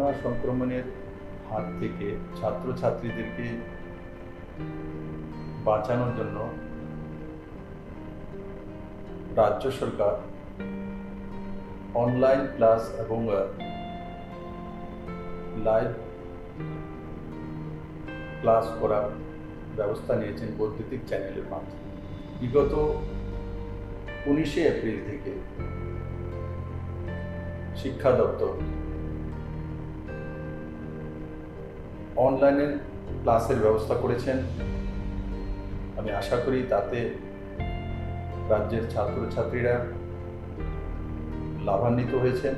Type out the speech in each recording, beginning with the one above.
Corona সংক্রমণের হাত থেকে ছাত্রছাত্রীদেরকে বাঁচানোর জন্য রাজ্য সরকার অনলাইন ক্লাস এবং লাইভ ক্লাস করার ব্যবস্থা নিয়েছেন বৈদ্যুতিক চ্যানেলের মাধ্যমে। বিগত 19শে এপ্রিল থেকে শিক্ষা দপ্তর অনলাইনে ক্লাসের ব্যবস্থা করেছেন। আমি আশা করি তাতে রাজ্যের ছাত্রছাত্রীরা লাভান্বিত হয়েছেন।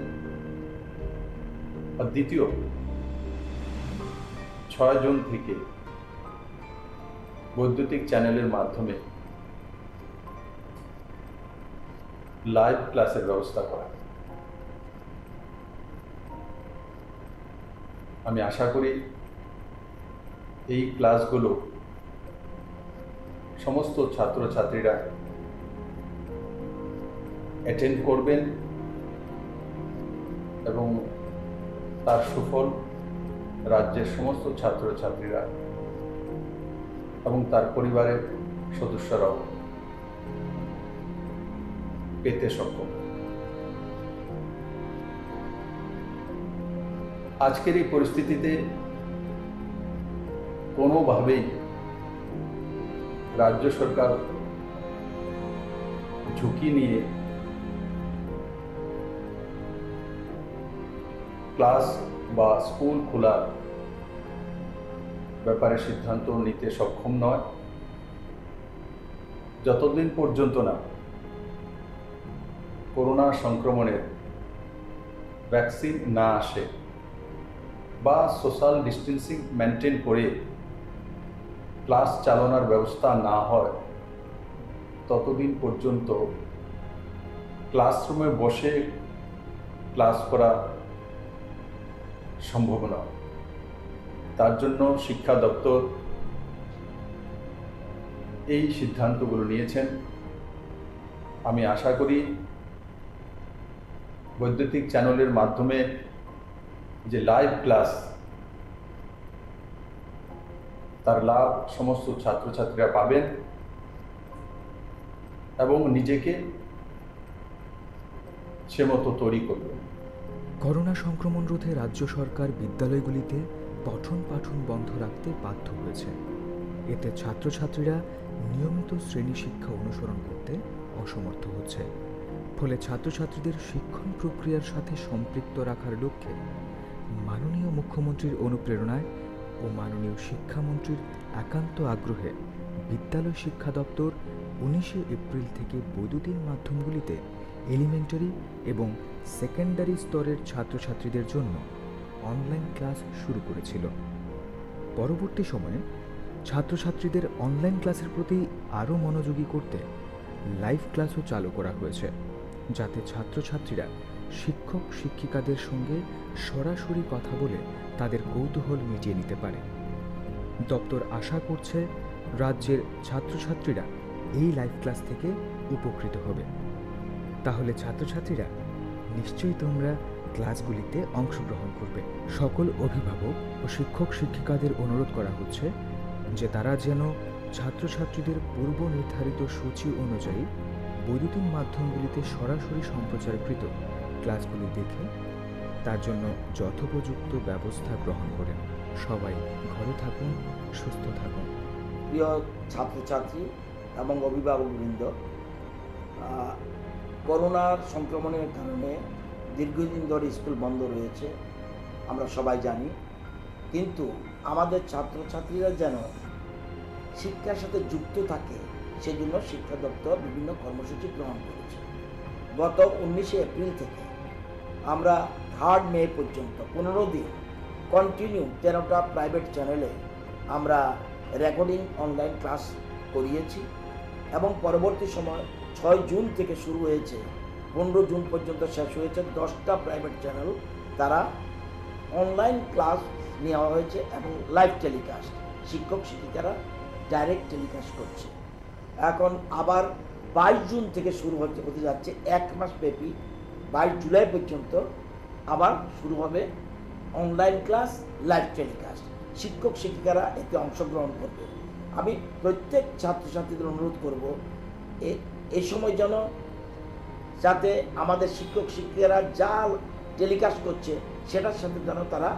আর দ্বিতীয় 6 জুন থেকে বৈদ্যুতিক চ্যানেলের মাধ্যমে লাইভ ক্লাসের ব্যবস্থা করা। আমি আশা করি এই ক্লাসগুলো সমস্ত ছাত্রছাত্রীরা অ্যাটেন্ড করবেন এবং তার সুফল রাজ্যের সমস্ত ছাত্রছাত্রীরা এবং তার পরিবারের সদস্যরাও পেতে সক্ষম। আজকের এই পরিস্থিতিতে কোনোভাবেই রাজ্য সরকার ঝুঁকি নিয়ে ক্লাস বা স্কুল খোলার ব্যাপারে সিদ্ধান্ত নিতে সক্ষম নয় যতদিন পর্যন্ত না করোনা সংক্রমণের ভ্যাকসিন না আসে বা সোশ্যাল ডিস্টেন্সিং মেনটেন করে ক্লাস চালানোর ব্যবস্থা না হয় ততদিন পর্যন্ত ক্লাসরুমে বসে ক্লাস করা সম্ভব নয়। তার জন্য শিক্ষা দপ্তর এই সিদ্ধান্তগুলো নিয়েছেন। আমি আশা করি বৈদ্যুতিক চ্যানেলের মাধ্যমে যে লাইভ ক্লাস তার লাভ সমস্ত ছাত্রছাত্রীরা পাবেন এবং নিজেকে সে মতো তৈরি করবেন। করোনা সংক্রমণ রোধে রাজ্য সরকার বিদ্যালয়গুলিতে পঠন পাঠন বন্ধ রাখতে বাধ্য হয়েছে। এতে ছাত্রছাত্রীরা নিয়মিত শ্রেণী শিক্ষা অনুসরণ করতে অসমর্থ হচ্ছে। ফলে ছাত্রছাত্রীদের শিক্ষণ প্রক্রিয়ার সাথে সম্পৃক্ত রাখার লক্ষ্যে মাননীয় মুখ্যমন্ত্রীর অনুপ্রেরণায় ও মাননীয় শিক্ষামন্ত্রীর একান্ত আগ্রহে বিদ্যালয় শিক্ষা দপ্তর 19শে এপ্রিল থেকে বৈদ্যুতিন মাধ্যমগুলিতে এলিমেন্টারি এবং সেকেন্ডারি স্তরের ছাত্রছাত্রীদের জন্য অনলাইন ক্লাস শুরু করেছিল। পরবর্তী সময়ে ছাত্রছাত্রীদের অনলাইন ক্লাসের প্রতি আরও মনোযোগী করতে লাইভ ক্লাসও চালু করা হয়েছে, যাতে ছাত্রছাত্রীরা শিক্ষক শিক্ষিকাদের সঙ্গে সরাসরি কথা বলে তাদের কৌতূহল মিটিয়ে নিতে পারে। দপ্তর আশা করছে রাজ্যের ছাত্রছাত্রীরা এই লাইভ ক্লাস থেকে উপকৃত হবে। তাহলে ছাত্রছাত্রীরা নিশ্চয়ই তোমরা ক্লাসগুলিতে অংশগ্রহণ করবে। সকল অভিভাবক ও শিক্ষক শিক্ষিকাদের অনুরোধ করা হচ্ছে যে তারা যেন ছাত্রছাত্রীদের পূর্ব নির্ধারিত সূচি অনুযায়ী বৈদ্যুতিন মাধ্যমগুলিতে সরাসরি সম্প্রচারকৃত ক্লাসগুলি দেখে তার জন্য যথোপযুক্ত ব্যবস্থা গ্রহণ করেন। সবাই ঘরে থাকুন, সুস্থ থাকুন। প্রিয় ছাত্রছাত্রী এবং অভিভাবকবৃন্দ, করোনার সংক্রমণের কারণে দীর্ঘদিন ধরে স্কুল বন্ধ রয়েছে, আমরা সবাই জানি। কিন্তু আমাদের ছাত্রছাত্রীরা যেন শিক্ষার সাথে যুক্ত থাকে সেজন্য শিক্ষা দপ্তর বিভিন্ন কর্মসূচি গ্রহণ করেছে। গত 19শে এপ্রিল থেকে আমরা 3 মে পর্যন্ত 15 দিন কন্টিনিউ 13টা প্রাইভেট চ্যানেলে আমরা রেকর্ডিং অনলাইন ক্লাস করিয়েছি এবং পরবর্তী সময় 6 জুন থেকে শুরু হয়েছে, 15 জুন পর্যন্ত শেষ হয়েছে 10টা প্রাইভেট চ্যানেল তারা অনলাইন ক্লাস নেওয়া হয়েছে এবং লাইভ টেলিকাস্ট শিক্ষক শিক্ষিকারা ডাইরেক্ট টেলিকাস্ট করছে। এখন আবার 22 জুন থেকে শুরু হতে যাচ্ছে 1 মাস ব্যাপী, 22 জুলাই পর্যন্ত আবার শুরু হবে অনলাইন ক্লাস, লাইভ টেলিকাস্ট। শিক্ষক শিক্ষিকারা এতে অংশগ্রহণ করবে। আমি প্রত্যেক ছাত্রছাত্রীদের অনুরোধ করব এই সময় যেন যাতে আমাদের শিক্ষক শিক্ষিকারা যা টেলিকাস্ট করছে সেটার সাথে যেন তারা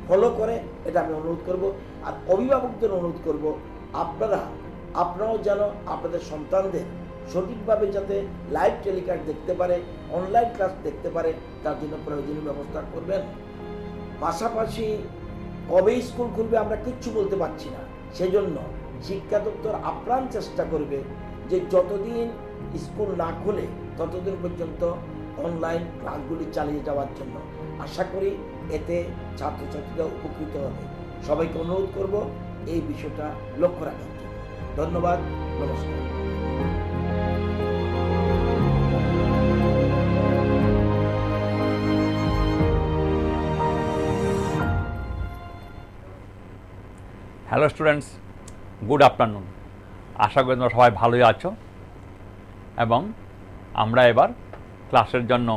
ফলো করে, এটা আমি অনুরোধ করব। আর অভিভাবকদের অনুরোধ করব, আপনারাও যেন আপনাদের সন্তানদের সঠিকভাবে যাতে লাইভ টেলিকাস্ট দেখতে পারে, অনলাইন ক্লাস দেখতে পারে, তার জন্য প্রয়োজনীয় ব্যবস্থা করবেন। পাশাপাশি কবে স্কুল খুলবে আমরা কিচ্ছু বলতে পারছি না, সেজন্য শিক্ষা দপ্তর আপ্রাণ চেষ্টা করবে যে যতদিন স্কুল না খুলে ততদিন পর্যন্ত অনলাইন ক্লাসগুলি চালিয়ে যাওয়ার জন্য। আশা করি এতে ছাত্রছাত্রীরা উপকৃত হবে। সবাইকে অনুরোধ করব এই বিষয়টা লক্ষ্য রাখার জন্য। ধন্যবাদ, নমস্কার। Hello students, good afternoon. আশা করি তোমরা সবাই ভালোই আছো এবং আমরা এবার ক্লাসের জন্য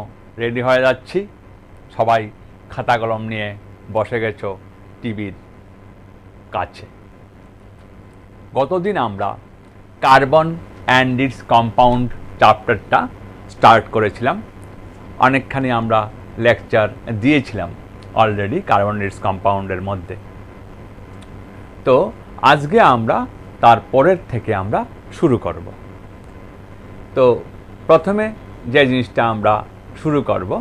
রেডি হয়ে যাচ্ছি। সবাই খাতা কলম নিয়ে বসে গেছো টিভির কাছে। গতদিন আমরা কার্বন অ্যান্ড ইটস কম্পাউন্ড চ্যাপ্টারটা স্টার্ট করেছিলাম। অনেকখানি আমরা লেকচার দিয়েছিলাম অলরেডি কার্বন ইটস কম্পাউন্ডের মধ্যে। তো আজকে আমরা তার পরের থেকে আমরা শুরু করব। তো প্রথমে যে জিনিসটা আমরা শুরু করব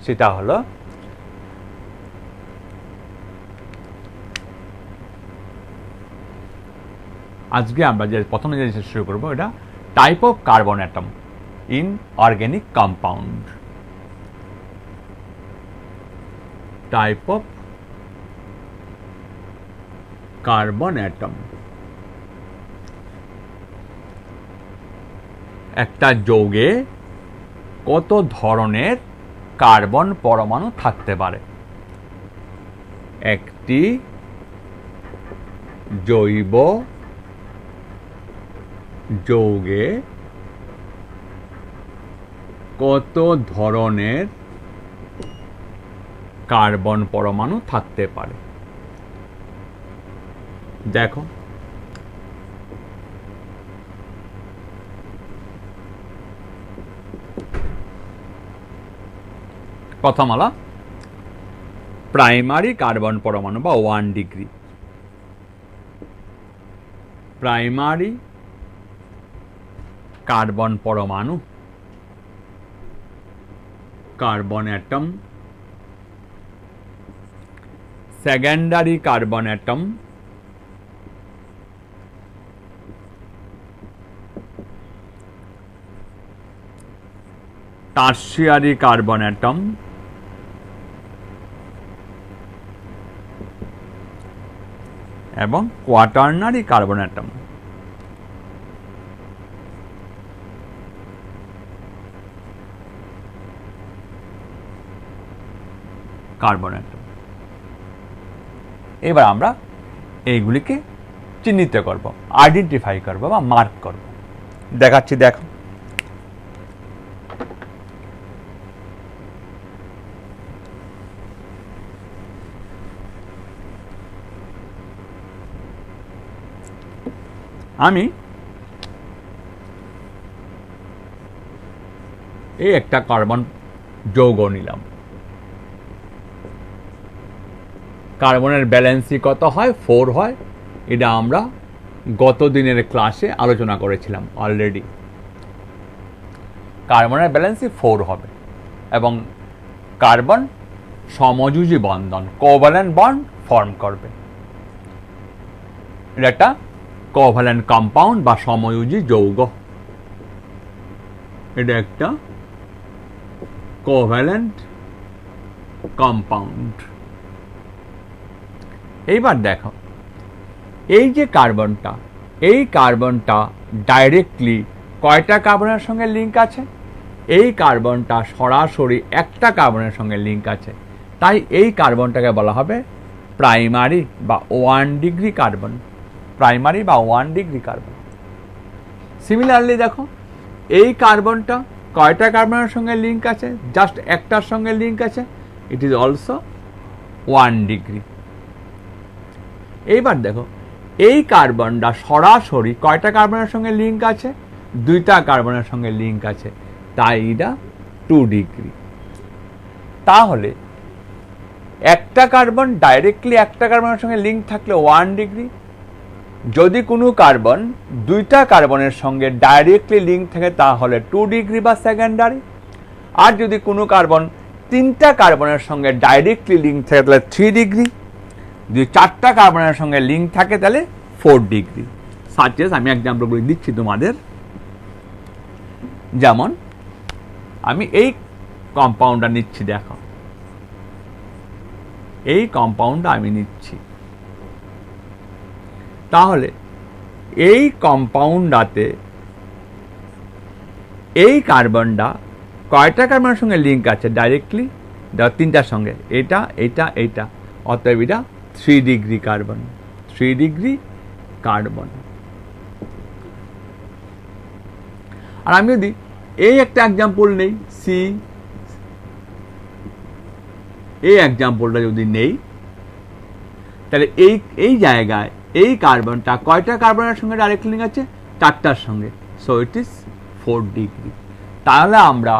সেটা হলো আজকে আমরা যে প্রথমে যে জিনিসটা শুরু করব এটা type of carbon atom in organic compound. Type of carbon atom. একটা যৌগে কত ধরনের কার্বন পরমাণু থাকতে পারে? একটি জৈব যৌগে কত ধরনের কার্বন পরমাণু থাকতে পারে? দেখো, প্রথম হলো প্রাইমারি কার্বন পরমাণু বা 1 ডিগ্রি। প্রাইমারি কার্বন পরমাণু, carbon atom. Secondary carbon atom, tertiary carbon atom, এবং quaternary carbon atom. Carbon atom. এবার আমরা এইগুলিকে চিহ্নিত করব, আইডেন্টিফাই করব বা মার্ক করব। দেখাচ্ছি, দেখো। আমি এই একটা কার্বন যৌগ নিলাম। কার্বনের ব্যালেন্সি কত হয়? 4 হয়। এটা আমরা গত দিনের ক্লাসে আলোচনা করেছিলাম অলরেডি। কার্বনের ব্যালেন্সি 4 হবে এবং কার্বন সমযোজী বন্ধন, কোভ্যালেন্ট বন্ড ফর্ম করবে। এটা একটা কোভ্যালেন্ট কম্পাউন্ড বা সমযোজী যৌগ। এটা একটা কোভ্যালেন্ট কম্পাউন্ড। এইবার দেখো, এই যে কার্বনটা, এই কার্বনটা ডাইরেক্টলি কয়টা কার্বনের সঙ্গে লিঙ্ক আছে? এই কার্বনটা সরাসরি একটা কার্বনের সঙ্গে লিঙ্ক আছে। তাই এই কার্বনটাকে বলা হবে প্রাইমারি বা 1 ডিগ্রি কার্বন। প্রাইমারি বা 1 ডিগ্রি কার্বন। সিমিলারলি দেখো, এই কার্বনটা কয়টা কার্বনের সঙ্গে লিঙ্ক আছে? জাস্ট একটার সঙ্গে লিঙ্ক আছে। It is also 1 degree. এইবার দেখো এই কার্বনটা সরাসরি কয়টা কার্বনের সঙ্গে লিঙ্ক আছে? 2টা কার্বনের সঙ্গে লিঙ্ক আছে, তাই এটা 2 ডিগ্রি। তাহলে একটা কার্বন ডাইরেক্টলি একটা কার্বনের সঙ্গে লিঙ্ক থাকলে 1 ডিগ্রি, যদি কোনো কার্বন 2টা কার্বনের সঙ্গে ডাইরেক্টলি লিঙ্ক থাকে তাহলে 2 ডিগ্রি বা সেকেন্ডারি, আর যদি কোনো কার্বন 3টা কার্বনের সঙ্গে ডাইরেক্টলি লিঙ্ক থাকে তাহলে 3 ডিগ্রি, যদি 4টা কার্বনের সঙ্গে লিঙ্ক থাকে তাহলে 4 ডিগ্রি। সাজেস আমি এক্সাম্পলগুলি দিচ্ছি তোমাদের। যেমন আমি এই কম্পাউন্ডটা নিচ্ছি, দেখো এই কম্পাউন্ডটা আমি নিচ্ছি, তাহলে এই কম্পাউন্ডটাতে এই কার্বনটা কয়টা কার্বনের সঙ্গে লিঙ্ক আছে ডাইরেক্টলি? 3টার সঙ্গে, এটা এটা এটা, অতএব এটা 3 ডিগ্রি কার্বন, 3 ডিগ্রি কার্বন। আর আমি যদি এই একটা এক্সাম্পল নেই, সি, এই এক্সাম্পলটা যদি নেই, তাহলে এই জায়গায় এই কার্বনটা কয়টা কার্বনের সঙ্গে ডাইরেক্ট লিঙ্ক আছে? 4টার সঙ্গে, সো ইট ইজ 4 ডিগ্রি। তাহলে আমরা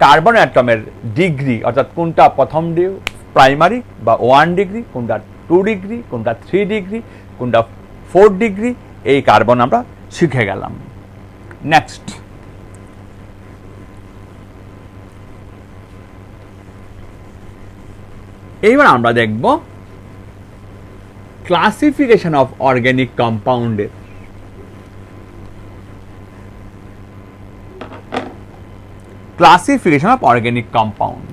কার্বন অ্যাটমের ডিগ্রি, অর্থাৎ কোনটা প্রথম প্রাইমারি বা 1 ডিগ্রি, কোনটা 2 ডিগ্রি, কোনটা 3 ডিগ্রি, কোনটা 4 ডিগ্রি, এই কার্বন আমরা শিখে গেলাম। নেক্সট, এইবার আমরা দেখব ক্লাসিফিকেশন অফ অর্গানিক কম্পাউন্ডের। Classification of organic compound.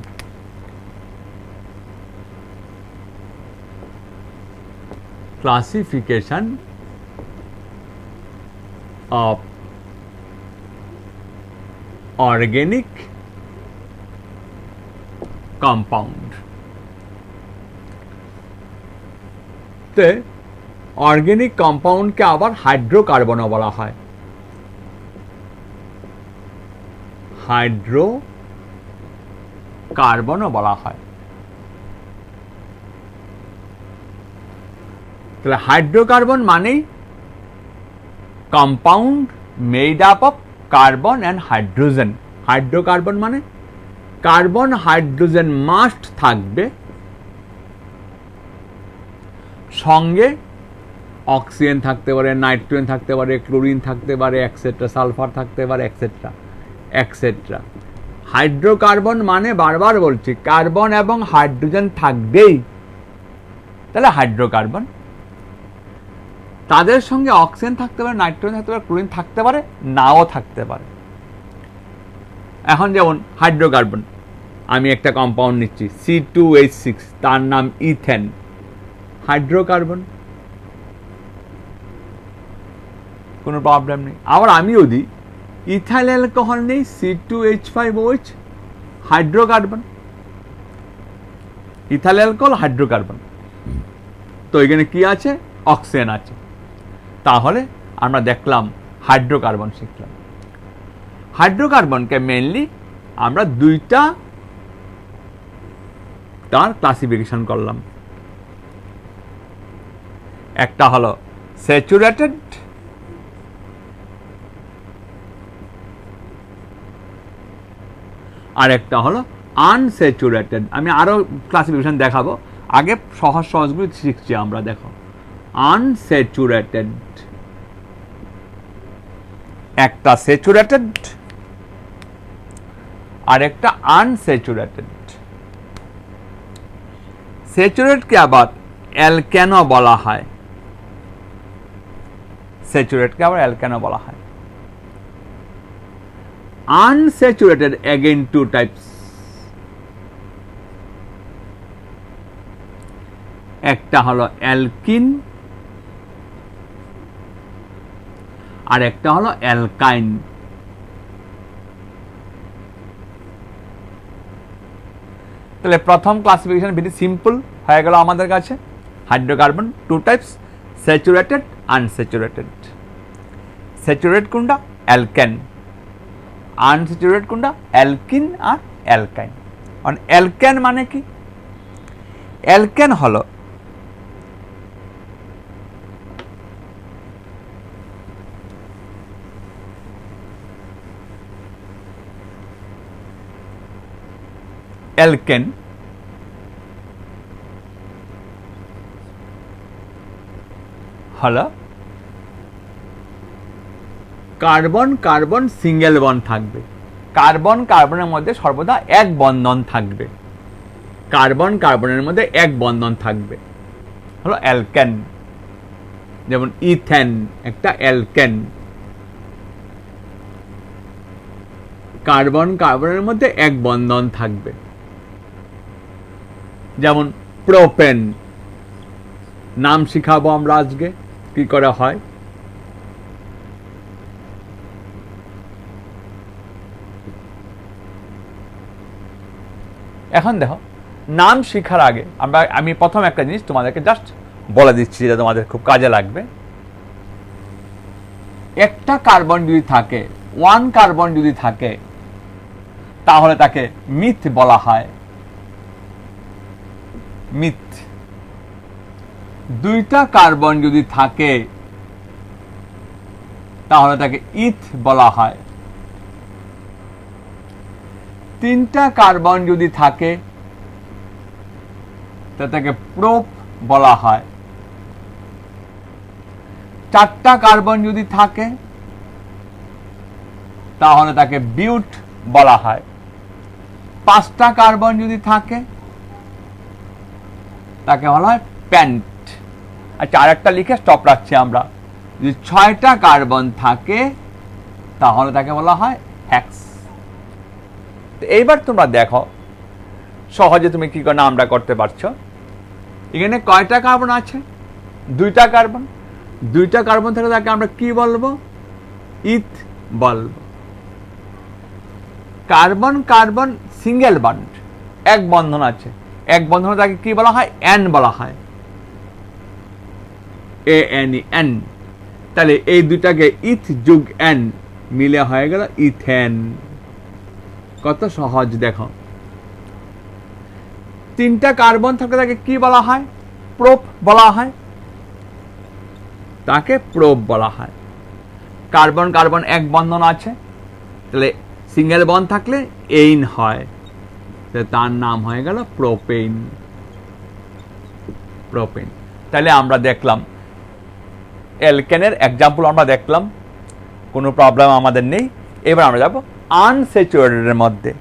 Classification of organic compound. Organic কম্পাউন্ডকে আবার হাইড্রোকার্বনও বলা হয়। হাইড্রোকার্বনও বলা হয়। তাহলে হাইড্রোকার্বন মানেই compound made up of carbon and hydrogen. Hydrocarbon মানে কার্বন হাইড্রোজেন মাস্ট থাকবে, সঙ্গে অক্সিজেন থাকতে পারে, নাইট্রোজেন থাকতে পারে, ক্লোরিন থাকতে পারে, এক্সেট্রা, সালফার থাকতে পারে, এক্সেট্রা এক্সেট্রা। হাইড্রোকার্বন মানে বারবার বলছি কার্বন এবং হাইড্রোজেন থাকবেই, তাহলে হাইড্রোকার্বন। তাদের সঙ্গে অক্সিজেন থাকতে পারে, নাইট্রোজেন থাকতে পারে, ক্লোরিন থাকতে পারে, নাও থাকতে পারে। এখন যেমন হাইড্রোকার্বন, আমি একটা কম্পাউন্ড নিচ্ছি C2H6, তার নাম ইথেন, হাইড্রোকার্বন, কোনো প্রবলেম নেই। আবার আমি যদি ইথাইল অ্যালকোহল নেই C2H5OH, hydrocarbon, ethyl alcohol hydrocarbon. তো এখানে কি আছে? অক্সিজেন আছে। তাহলে আমরা দেখলাম হাইড্রোকার্বন শিখলাম। হাইড্রোকার্বনকে মেইনলি আমরা 2টা তার ক্লাসিফিকেশন করলাম। একটা হলো স্যাচুরেটেড, আর একটা হলো আনস্যাচুরেটেড। আমি আরো ক্লাসিফিকেশন দেখাবো, আগে সহজ সহজগুলো শিখছি আমরা। দেখো, আনস্যাচুরেটেড, একটা স্যাচুরেটেড আর একটা আনস্যাচুরেটেড। স্যাচুরেটকে আবার অ্যালকেনও বলা হয়, স্যাচুরেটকে আবার অ্যালকেনও বলা হয়। আনস্যাচুরেটেড again 2 types, একটা হলো অ্যালকিন আর একটা হলো অ্যালকাইন। তাহলে প্রথম ক্লাসিফিকেশন ভেরি সিম্পল হয়ে গেল আমাদের কাছে। Hydrocarbon 2 types, saturated, unsaturated. Saturate কোনটা? অ্যালকেন। আনস্যাচুরেটেড কোনটা? অ্যালকিন আর অ্যালকাইন। অন অ্যালকেন মানে কি? অ্যালকেন হলো অ্যালকেন হলো কার্বন কার্বন সিঙ্গেল বন্ড থাকবে, কার্বন কার্বনের মধ্যে সর্বদা এক বন্ধন থাকবে, কার্বন কার্বনের মধ্যে এক বন্ধন থাকবে, হলো অ্যালকেন। যেমন ইথেন একটা অ্যালকেন, কার্বন কার্বনের মধ্যে এক বন্ধন থাকবে। যেমন প্রোপেন, নাম শিখাবো আমরা আজকে কি করে হয়। এখন দেখো, নাম শিখার আগে আমি প্রথম একটা জিনিস তোমাদেরকে জাস্ট বলে দিচ্ছি, যেটা তোমাদের খুব কাজে লাগবে। একটা কার্বন যদি থাকে, ওয়ান কার্বন যদি থাকে, তাহলে তাকে মিথ বলা হয়, মিথ। দুইটা কার্বন যদি থাকে তাহলে তাকে ইথ বলা হয়। তিনটা কার্বন যদি থাকে তাকে প্রোপ বলা হয়। চারটা কার্বন যদি থাকে তাহলে তাকে বিউট বলা হয়। পাঁচটা কার্বন যদি থাকে তাকে বলা হয় প্যান্ট। আচ্ছা, আরেকটা লিখে স্টপ রাখছি আমরা। যদি ছয়টা কার্বন থাকে তাহলে তাকে বলা হয় হেক্স। এইবার তোমরা দেখো সহজে তুমি কি করে নামটা করতে পারছো। এখানে কয়টা কার্বন আছে? দুইটা কার্বন। দুইটা কার্বন থেকে তাকে আমরা কি বলবো? ইথ বলবো। কার্বন কার্বন সিঙ্গেল বন্ড, এক বন্ধন আছে, এক বন্ধনে তাকে কি বলা হয়? এন বলা হয়, ANN। তাহলে এই দুটাকে ইথ যুগ এন মিলে হয়ে গেল ইথেন। কত সহজ দেখো। তিনটা কার্বন থাকে তাকে কি বলা হয়? প্রোপ বলা হয়, তাকে প্রোপ বলা হয়। কার্বন কার্বন এক বন্ধন আছে, তাহলে সিঙ্গেল বন্ড থাকলে এইন হয়, তার নাম হয়ে গেল প্রোপেন। প্রোপেন। তাহলে আমরা দেখলাম অ্যালকেনের এক্সাম্পল আমরা দেখলাম, কোনো প্রবলেম আমাদের নেই। এবার আমরা যাব আনস্যাচুরেটেডের মধ্যে।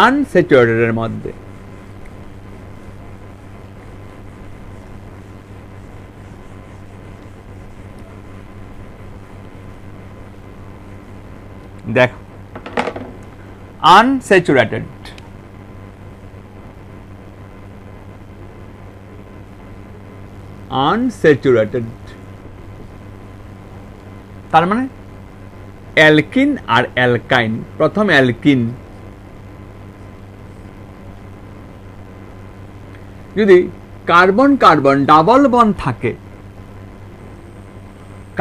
আনস্যাচুরেটেডের মধ্যে দেখো, আনস্যাচুরেটেড আনস্যাচুরেটেড তার মানে অ্যালকিন আর অ্যালকাইন। প্রথম অ্যালকিন, যদি কার্বন কার্বন ডাবল বন্ড থাকে,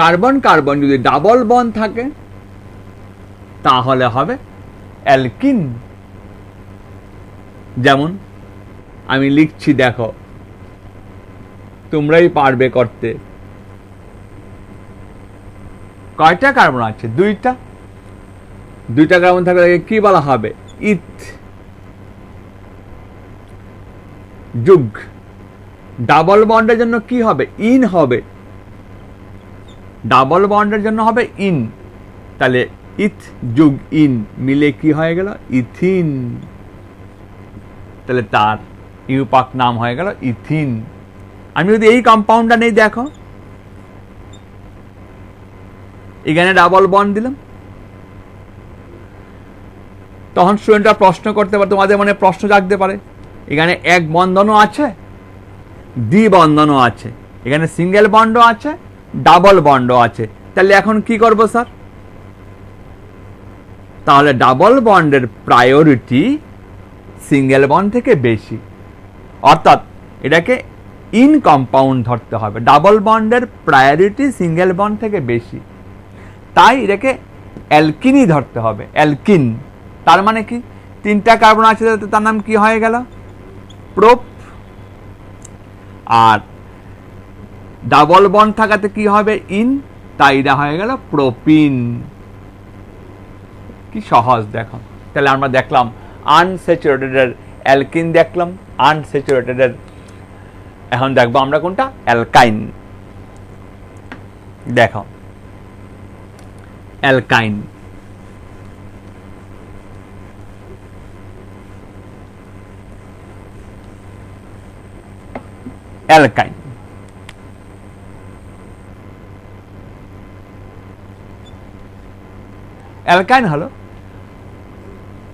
কার্বন কার্বন যদি ডাবল বন্ড থাকে তাহলে হবে অ্যালকিন। যেমন আমি লিখছি, দেখো তোমরাই পারবে করতে। কয়টা কার্বন আছে? দুইটা। দুইটা কার্বন থাকলে কি বলা হবে? ইথ যুগ। ডাবল বন্ডের জন্য কি হবে? ইন হবে। ডাবল বন্ডের জন্য হবে ইন। তাহলে ইথ যুগ ইন মিলে কি হয়ে গেল? ইথিন। তাহলে তার ইউপাক নাম হয়ে গেল ইথিন। আমি যদি এই কম্পাউন্ডটা নেই, দেখো এখানে ডাবল বন্ড দিলাম, তখন স্টুডেন্টরা প্রশ্ন করতে পারে, তোমাদের মনে প্রশ্ন জাগতে পারে, এখানে এক বন্ধনও আছে, দ্বিবন্ধনও আছে, এখানে সিঙ্গেল বন্ডও আছে, ডাবল বন্ডও আছে। তাহলে এখন কি করব স্যার? তাহলে ডাবল বন্ডের প্রায়োরিটি সিঙ্গেল বন্ড থেকে বেশি, অর্থাৎ এটাকে ইন কম্পাউন্ড ধরতে হবে। ডাবল বন্ডের প্রায়োরিটি সিঙ্গেল বন্ড থেকে বেশি, তাই এটাকে অ্যালকিনই ধরতে হবে। অ্যালকিন তার মানে কি? তিনটা কার্বন আছে, তার নাম কি হয়ে গেল? প্রোপ, আর ডাবল বন্ড থাকাতে কি হবে ইন, তাই এটা হয়ে গেল প্রোপিন। কি সহজ দেখো। তাহলে আমরা দেখলাম আনস্যাচুরেটেডের অ্যালকিন দেখলাম, আনস্যাচুরেটেডের, এখন দেখবো আমরা কোনটা অ্যালকাইন। দেখো অ্যালকাইন, অ্যালকাইন অ্যালকাইন হলো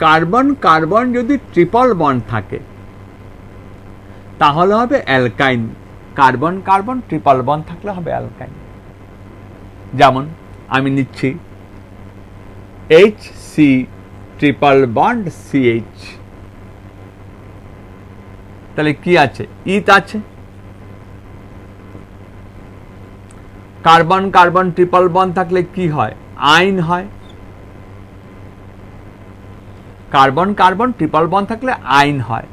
কার্বন কার্বন যদি ট্রিপল বন্ড থাকে তাহলে হবে অ্যালকাইন, কার্বন কার্বন ট্রিপল বন্ড থাকলে হবে অ্যালকাইন। যেমন আমি নিচ্ছি HC ট্রিপল বন্ড CH, তাহলে কি আছে ইথ আছে, কার্বন কার্বন ট্রিপল বন্ড থাকলে কি হয় আইন হয়, কার্বন কার্বন ট্রিপল বন্ড থাকলে আইন হয়,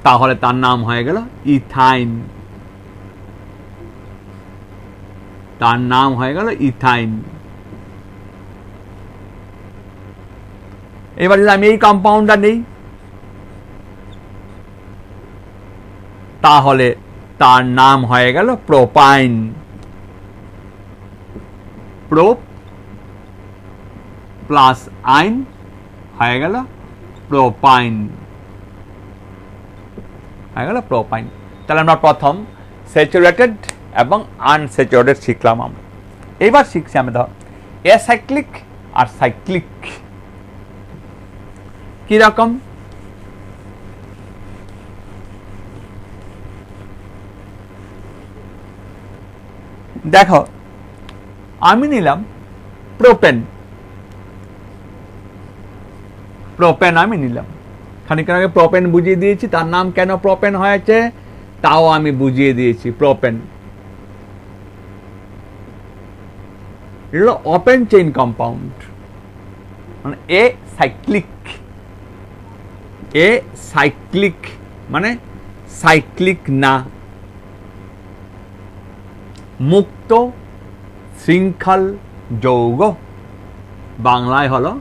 তাহলে তার নাম হয়ে গেল ইথাইন, তার নাম হয়ে গেল ইথাইন। এবার যদি আমি এই কম্পাউন্ডটা নেই তাহলে তার নাম হয়ে গেল প্রোপাইন, প্রোপ প্লাস আইন হয়ে গেল প্রোপাইন, হয়ে গেল প্রোপাইন। তাহলে আমরা প্রথম স্যাচুরেটেড এবং আনস্যাচুরেটেড শিখলাম। আমরা এবার শিখছি আমরা ধর অ্যাসাইক্লিক আর সাইক্লিক কি রকম। দেখো আমি নিলাম প্রোপেন, প্রোপেন আমি নিলাম, খানিকক্ষণ আগে প্রোপেন বুঝিয়ে দিয়েছি, তার নাম কেন প্রোপেন হয়েছে তাও আমি বুঝিয়ে দিয়েছি। প্রোপেন ওপেন চেইন কম্পাউন্ড, মানে এ সাইক্লিক, এ সাইক্লিক মানে সাইক্লিক না, মুক্ত শৃঙ্খল যৌগ, বাংলায় হলো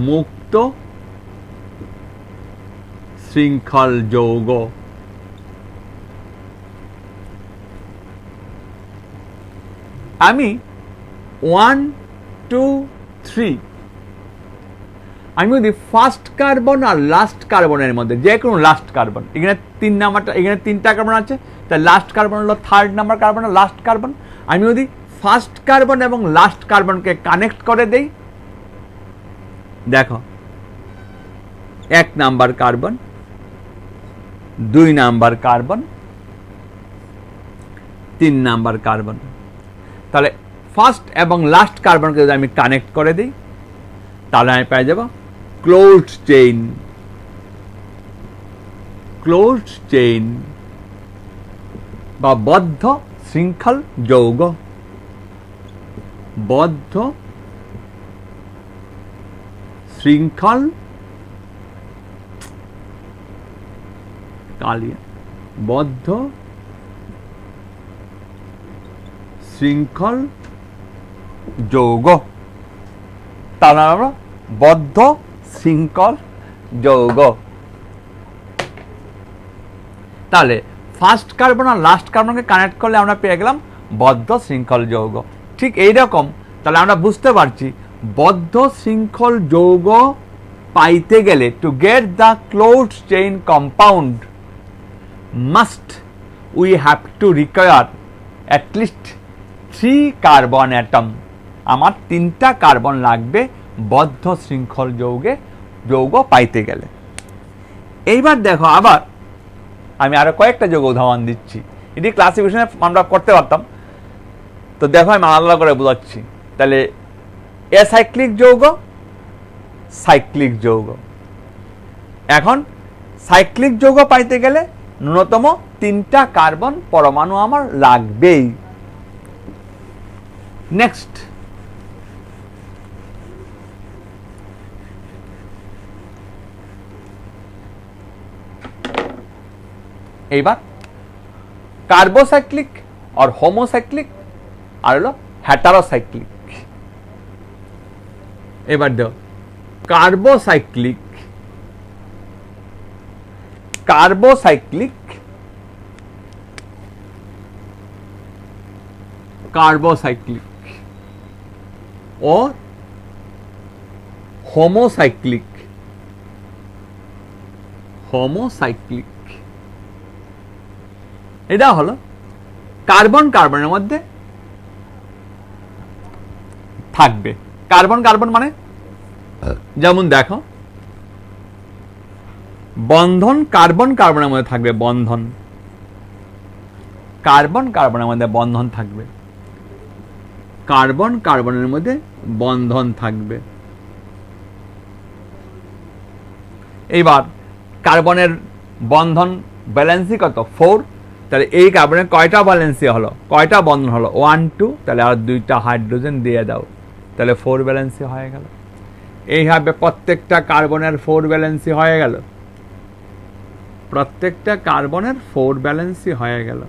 মুক্ত শৃঙ্খল যৌগ। আমি 1 2 3 আমি যদি ফার্স্ট কার্বন আর লাস্ট কার্বনের মধ্যে যে কোনো লাস্ট কার্বন, এখানে 3 নাম্বারটা, এখানে 3টা কার্বন আছে, তাই লাস্ট কার্বন হলো 3rd নাম্বার কার্বন আর লাস্ট কার্বন। আমি যদি ফার্স্ট কার্বন এবং লাস্ট কার্বনকে কানেক্ট করে দেই, দেখো 1 number carbon, 2 number carbon, 3 number carbon, তাহলে ফার্স্ট এবং লাস্ট কার্বনকে যদি আমি কানেক্ট করে দিই তাহলে আমি পেয়ে যাব ক্লোজড চেইন, ক্লোজড চেইন বা বদ্ধ শৃঙ্খল যৌগ, বদ্ধ শৃঙ্খল কালিয়া, বদ্ধ শৃঙ্খল যৌগ, তার নাম আমরা বদ্ধ শৃঙ্খল যৌগ। তাহলে ফার্স্ট কার্বন আর লাস্ট কার্বনকে কানেক্ট করলে আমরা পেয়ে গেলাম বদ্ধ শৃঙ্খল যৌগ। ঠিক এইরকম তাহলে আমরা বুঝতে পারছি বদ্ধ শৃঙ্খল যৌগ পাইতে গেলে to get the closed chain compound must we have to require at least 3 carbon atom. আমার 3টা কার্বন লাগবে বদ্ধ শৃঙ্খল যৌগ পাইতে গেলে। এইবার দেখো আবার আমি আরো কয়েকটা যৌগ উদাহরণ দিচ্ছি, এটি ক্লাসিফিকেশনে আমরা করতে পারতাম, তো দেখো আমি আলাদা করে বোঝাচ্ছি। তাহলে অ্যাসাইক্লিক যৌগ, সাইক্লিক যৌগ। এখন সাইক্লিক যৌগ পাইতে গেলে ন্যূনতম 3টা কার্বন পরমাণু আমার লাগবেই। নেক্সট এইবার কার্বোসাইক্লিক আর হোমোসাইক্লিক আর হলো হেটারোসাইক্লিক। এবার দেখো কার্বোসাইক্লিক ও হোমোসাইক্লিক এটা হলো কার্বন কার্বনের মধ্যে থাকবে। কার্বন কার্বন মানে যেমন দেখো বন্ধন কার্বন কার্বনের মধ্যে থাকবে, বন্ধন কার্বন কার্বনের মধ্যে বন্ধন থাকবে, কার্বন কার্বনের মধ্যে বন্ধন থাকবে। এইবার কার্বনের বন্ধন ব্যালেন্সি কত 4, তাহলে এই কার্বনের কয়টা ব্যালেন্সি হলো, কয়টা বন্ধন হলো 1 2, তাহলে আর 2টা হাইড্রোজেন দিয়ে দাও, তাহলে 4 ব্যালেন্সি হয়ে গেল। এইভাবে প্রত্যেকটা কার্বনের 4 ব্যালেন্সি হয়ে গেল, প্রত্যেকটা কার্বনের 4 ব্যালেন্সি হয়ে গেল।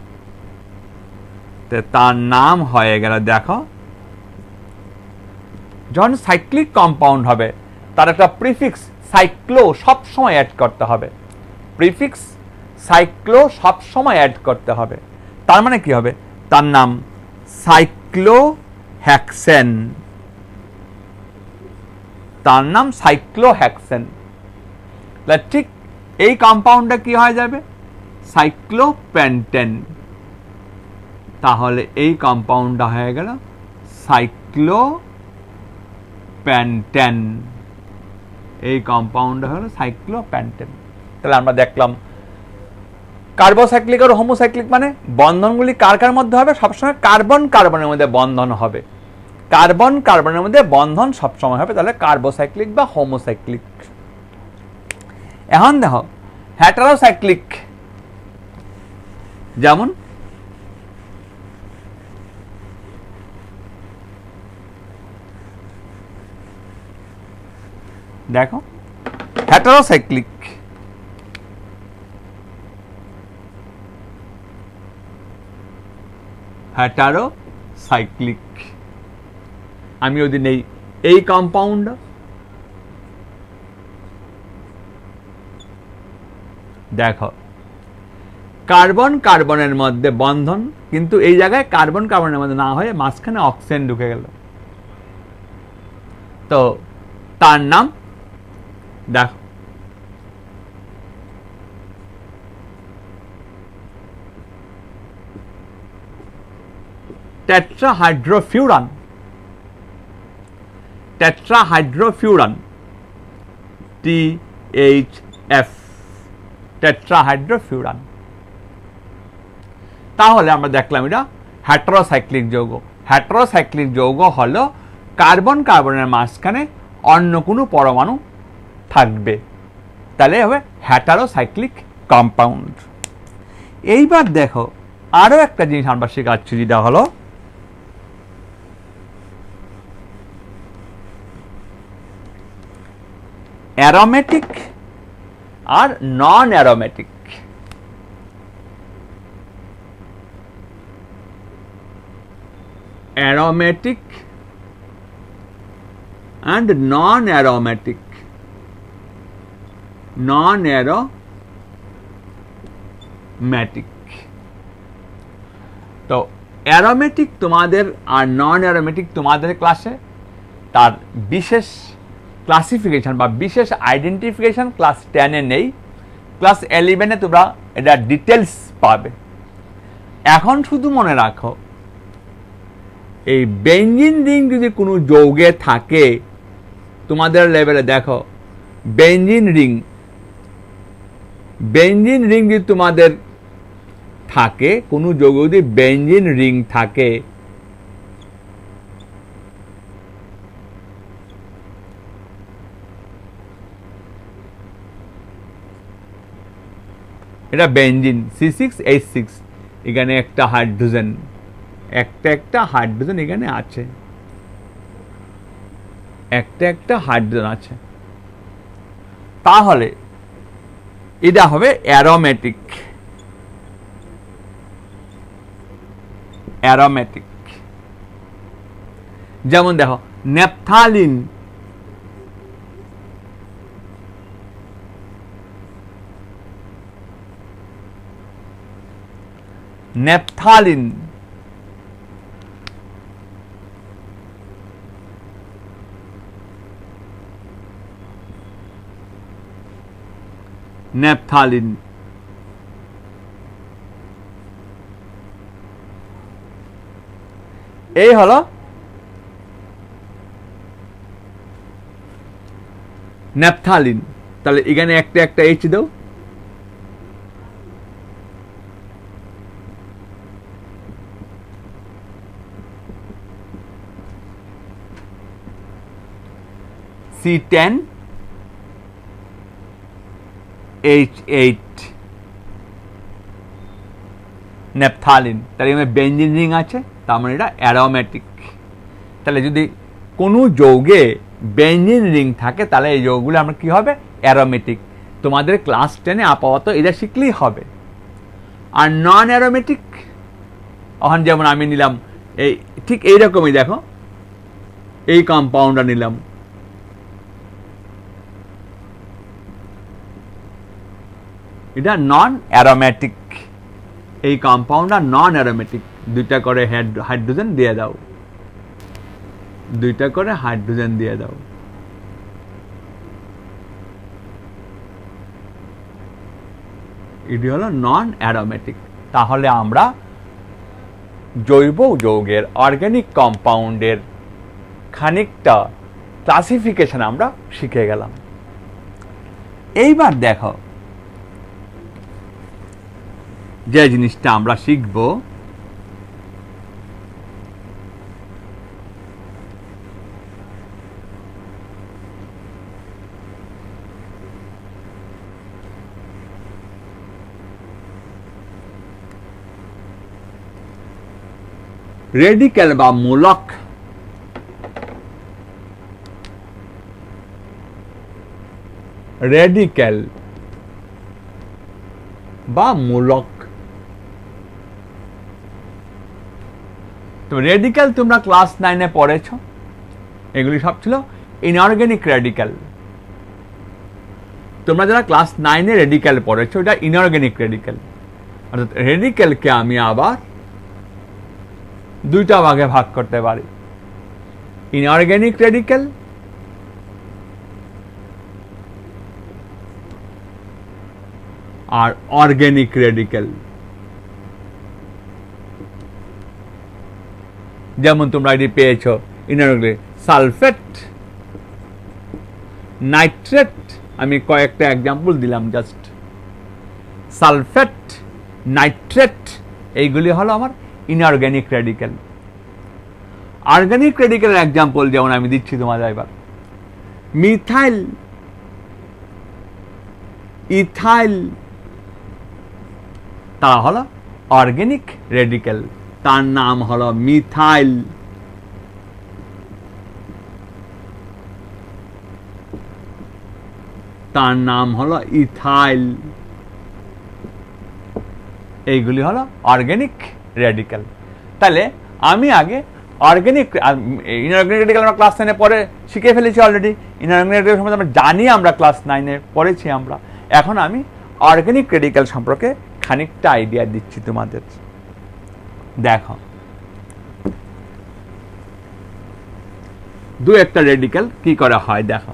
তার নাম হয়ে গেল, দেখো যখন সাইক্লিক কম্পাউন্ড হবে তার একটা প্রিফিক্স সাইক্লো সব সময় অ্যাড করতে হবে, প্রিফিক্স সাইক্লো সব সময় অ্যাড করতে হবে। তার মানে কি হবে, তার নাম সাইক্লোহেক্সেন, তার নাম সাইক্লোহেক্সেন। ঠিক এই কম্পাউন্ডটা কি হয়ে যাবে, সাইক্লোপেন্টেন। তাহলে এই কম্পাউন্ডটা হয়ে গেল সাইক্লোপেন্টেন, এই কম্পাউন্ডটা হলো সাইক্লোপেন্টেন। তাহলে আমরা দেখলাম কার্বোসাইক্লিক আর হোমোসাইক্লিক মানে বন্ধনগুলি কার কার মধ্যে হবে, সবসময় কার্বন কার্বনের মধ্যে বন্ধন হবে, কার্বন কার্বনের মধ্যে বন্ধন সবসময় হবে, তাহলে কার্বোসাইক্লিক বা হোমোসাইক্লিক। এখন দেখো হেটারোসাইক্লিক, যেমন দেখো হেটারোসাইক্লিক হেটারোসাইক্লিক আমি যদি নেই এই কম্পাউন্ড, দেখো কার্বন কার্বনের মধ্যে বন্ধন, কিন্তু এই জায়গায় কার্বন কার্বনের মধ্যে না হয়ে মাঝখানে অক্সিজেন ঢুকে গেল, তো তার নাম দেখো টেট্রাহাইড্রোফিউরান, টেট্রাহাইড্রোফিউরান THF, টেট্রাহাইড্রোফিউরান। তাহলে আমরা দেখলাম এটা হেটারোসাইক্লিক যৌগ। হেটারোসাইক্লিক যৌগ হলো কার্বন কার্বনের মাঝখানে অন্য কোনো পরমাণু থাকবে, তাহলে হবে হেটারোসাইক্লিক কম্পাউন্ড। এইবার দেখো আরো একটা জিনিস আমরা শেখাচ্ছি, যেটা হলো অ্যারোমেটিক আর non aromatic. Aromatic and non-aromatic, non-aromatic। তো অ্যারোমেটিক তোমাদের আর নন অ্যারোমেটিক তোমাদের ক্লাসে তার বিশেষ ক্লাসিফিকেশন বা বিশেষ আইডেন্টিফিকেশন ক্লাস 10-এ নেই, ক্লাস 11-এ তোমরা এটা ডিটেলস পাবে। এখন শুধু মনে রাখো এই বেঞ্জিন রিং যদি কোনো যৌগে থাকে, তোমাদের লেভেলে দেখো বেঞ্জিন রিং যদি তোমাদের থাকে, কোনো যৌগে যদি বেঞ্জিন রিং থাকে, এটা বেঞ্জিন C6H6, এখানে একটা হাইড্রোজেন, একটা হাইড্রোজেন এখানে আছে, একটা হাইড্রোজেন আছে, তাহলে এটা হবে অ্যারোমেটিক। অ্যারোমেটিক। যেমন দেখো ন্যাপথালিন, ন্যাপথালিন ন্যাপথালিন এই হলো ন্যাপথালিন। তাহলে এখানে একটা একটা এইচ দাও, C10 H8 ন্যাপথালিন। তাহলে এখানে বেঞ্জিন রিং আছে, তার মানে এটা অ্যারোমেটিক। তাহলে যদি কোনো যৌগে বেঞ্জিন রিং থাকে তাহলে এই যৌগগুলো আমরা কি হবে? অ্যারোমেটিক। তোমাদের ক্লাস 10-এ আপাতত এটা শিখলেই হবে। আর নন অ্যারোমেটিক, এখন যেমন আমি নিলাম এই ঠিক এইরকমই, দেখো এই কম্পাউন্ডটা নিলাম, এটা নন অ্যারোমেটিক। এই কম্পাউন্ডটা নন অ্যারোমেটিক। দুইটা করে হাইড্রোজেন দিয়ে দাও, দুইটা করে হাইড্রোজেন দিয়ে দাও। এটি হলো নন অ্যারোমেটিক। তাহলে আমরা জৈব যৌগের অর্গানিক কম্পাউন্ডের খানিকটা ক্লাসিফিকেশন আমরা শিখে গেলাম। এইবার দেখো যে জিনিসটা আমরা শিখব, রেডিক্যাল বা মূলক। রেডিক্যাল বা মূলক। তো রেডিক্যাল তোমরা ক্লাস 9-এ পড়েছ, এগুলি সব ছিল ইনঅর্গানিক রেডিক্যাল। তোমরা যারা ক্লাস 9-এ রেডিক্যাল পড়েছো, এটা ইনঅর্গানিক রেডিক্যাল। অর্থাৎ রেডিক্যালকে আমি আবার দুইটা ভাগে ভাগ করতে পারি, ইনঅর্গানিক রেডিক্যাল আর অর্গানিক রেডিক্যাল। যেমন তোমরা এটি পেয়েছ ইনঅর্গানিক সালফেট, নাইট্রেট। আমি কয়েকটা এক্সাম্পল দিলাম জাস্ট। সালফেট, নাইট্রেট এইগুলি হলো আমার ইনঅর্গানিক রেডিক্যাল। অর্গানিক রেডিক্যালের এক্সাম্পল যেমন আমি দিচ্ছি তোমাদের এবার, মিথাইল, ইথাইল, তারা হলো অর্গানিক রেডিক্যাল। তার নাম হলো মিথাইল। তার নাম হলো ইথাইল। এইগুলি হলো অর্গানিক রেডিক্যাল। তাহলে আমি আগে অর্গানিক, ইনঅর্গানিক রেডিক্যাল আমরা ক্লাস 9-এ পরে শিখে ফেলেছি অলরেডি। ইনঅর্গানিক রেডিক্যাল সম্বন্ধে আমরা জানি, আমরা ক্লাস 9-এ পড়েছি আমরা। এখন আমি অর্গানিক রেডিক্যাল সম্পর্কে খানিকটা আইডিয়া দিচ্ছি তোমাদের। দেখো দু একটা রেডিক্যাল কি করা হয় দেখো।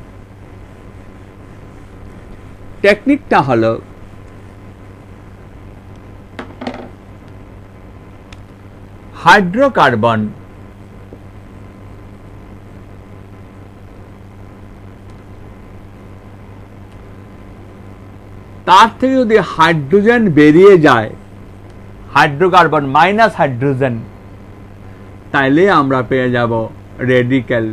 টেকনিকটা হলো হাইড্রোকার্বন তার থেকে যদি হাইড্রোজেন বেরিয়ে যায়, হাইড্রোকার্বন মাইনাস হাইড্রোজেন, তাইলে আমরা পেয়ে যাব রেডিক্যাল।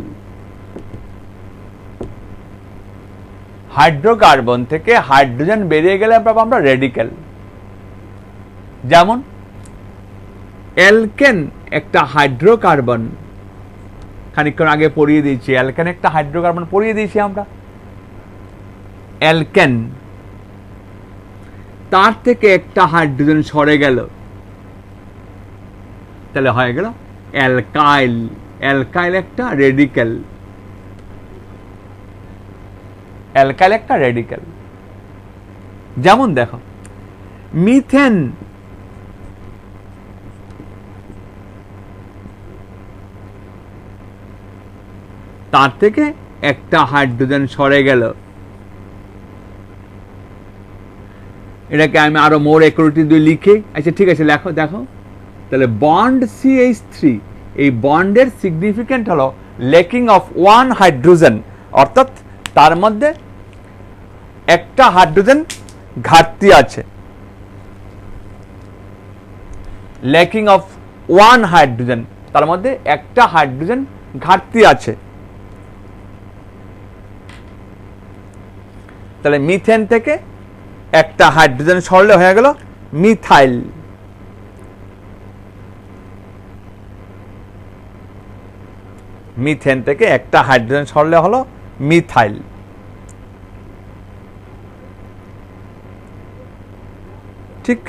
হাইড্রোকার্বন থেকে হাইড্রোজেন বেরিয়ে গেলে আমরা রেডিক্যাল। যেমন অ্যালকেন একটা হাইড্রোকার্বন, খানিকক্ষণ আগে পড়িয়ে দিয়েছি। অ্যালকেন একটা হাইড্রোকার্বন পড়িয়ে দিয়েছি আমরা। অ্যালকেন, তার থেকে একটা হাইড্রোজেন সরে গেল, তাহলে হয়ে গেল অ্যালকাইল। অ্যালকাইল একটা রেডিক্যাল, অ্যালকাইল একটা রেডিক্যাল। যেমন দেখো মিথেন, তার থেকে একটা হাইড্রোজেন সরে গেল, এটাকে আমি আরো মোর একুরেটি দিয়ে লিখে, আচ্ছা ঠিক আছে লেখো, দেখো তাহলে বন্ড CH3, এই বন্ডের সিগনিফিকেন্ট হলো লেকিং অফ ওয়ান হাইড্রোজেন, অর্থাৎ তার মধ্যে একটা হাইড্রোজেন ঘাটতি আছে। লেকিং অফ ওয়ান হাইড্রোজেন, তার মধ্যে একটা হাইড্রোজেন ঘাটতি আছে। তাহলে মিথেন থেকে একটা হাইড্রোজেন সরলে হয়ে গেল মিথাইল। মিথেন থেকে একটা হাইড্রোজেন সরলে হলো মিথাইল। ঠিক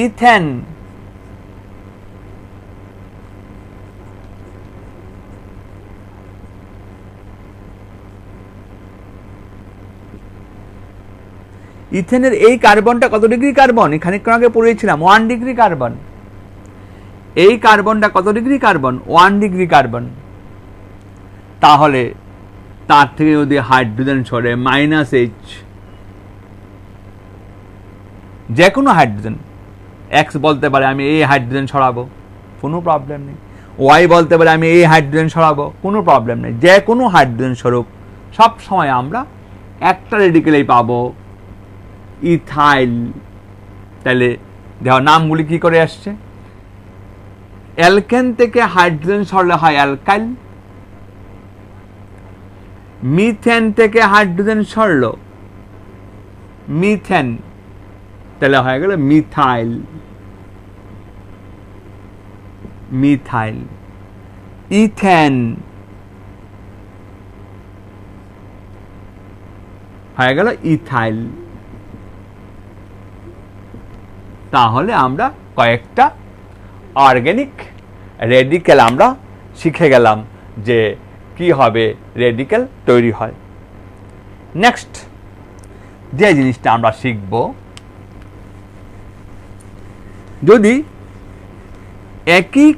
ইথেন, ইথেনের এই কার্বনটা কত ডিগ্রি কার্বন? খানিকক্ষণ আগে পড়েছিলাম 1 ডিগ্রি কার্বন। এই কার্বনটা কত ডিগ্রি কার্বন? 1 degree carbon. তাহলে তার থেকে যদি হাইড্রোজেন সরে -H, যে কোনো হাইড্রোজেন, এক্স বলতে পারে আমি এই হাইড্রোজেন সরাবো, কোনো প্রবলেম নেই। ওয়াই বলতে পারে আমি এই হাইড্রোজেন সরাবো, কোনো প্রবলেম নেই। যে কোনো হাইড্রোজেন স্বরূপ সব সময় আমরা একটা রেডিকেলেই পাবো, ইথাইল। তাহলে দেখো নামগুলি কি করে আসছে, অ্যালকেন থেকে হাইড্রোজেন সরলে হয় অ্যালকাইল, মিথেন থেকে হাইড্রোজেন সরল মিথেন, তাহলে হয়ে গেল মিথাইল। মিথাইল। ইথেন হয়ে গেল ইথাইল। তাহলে আমরা কয়েকটা অর্গানিক রেডিকেল আমরা শিখে গেলাম যে কি হবে রেডিকেল তৈরি হয়। নেক্সট যে জিনিসটা আমরা শিখব, যদি একই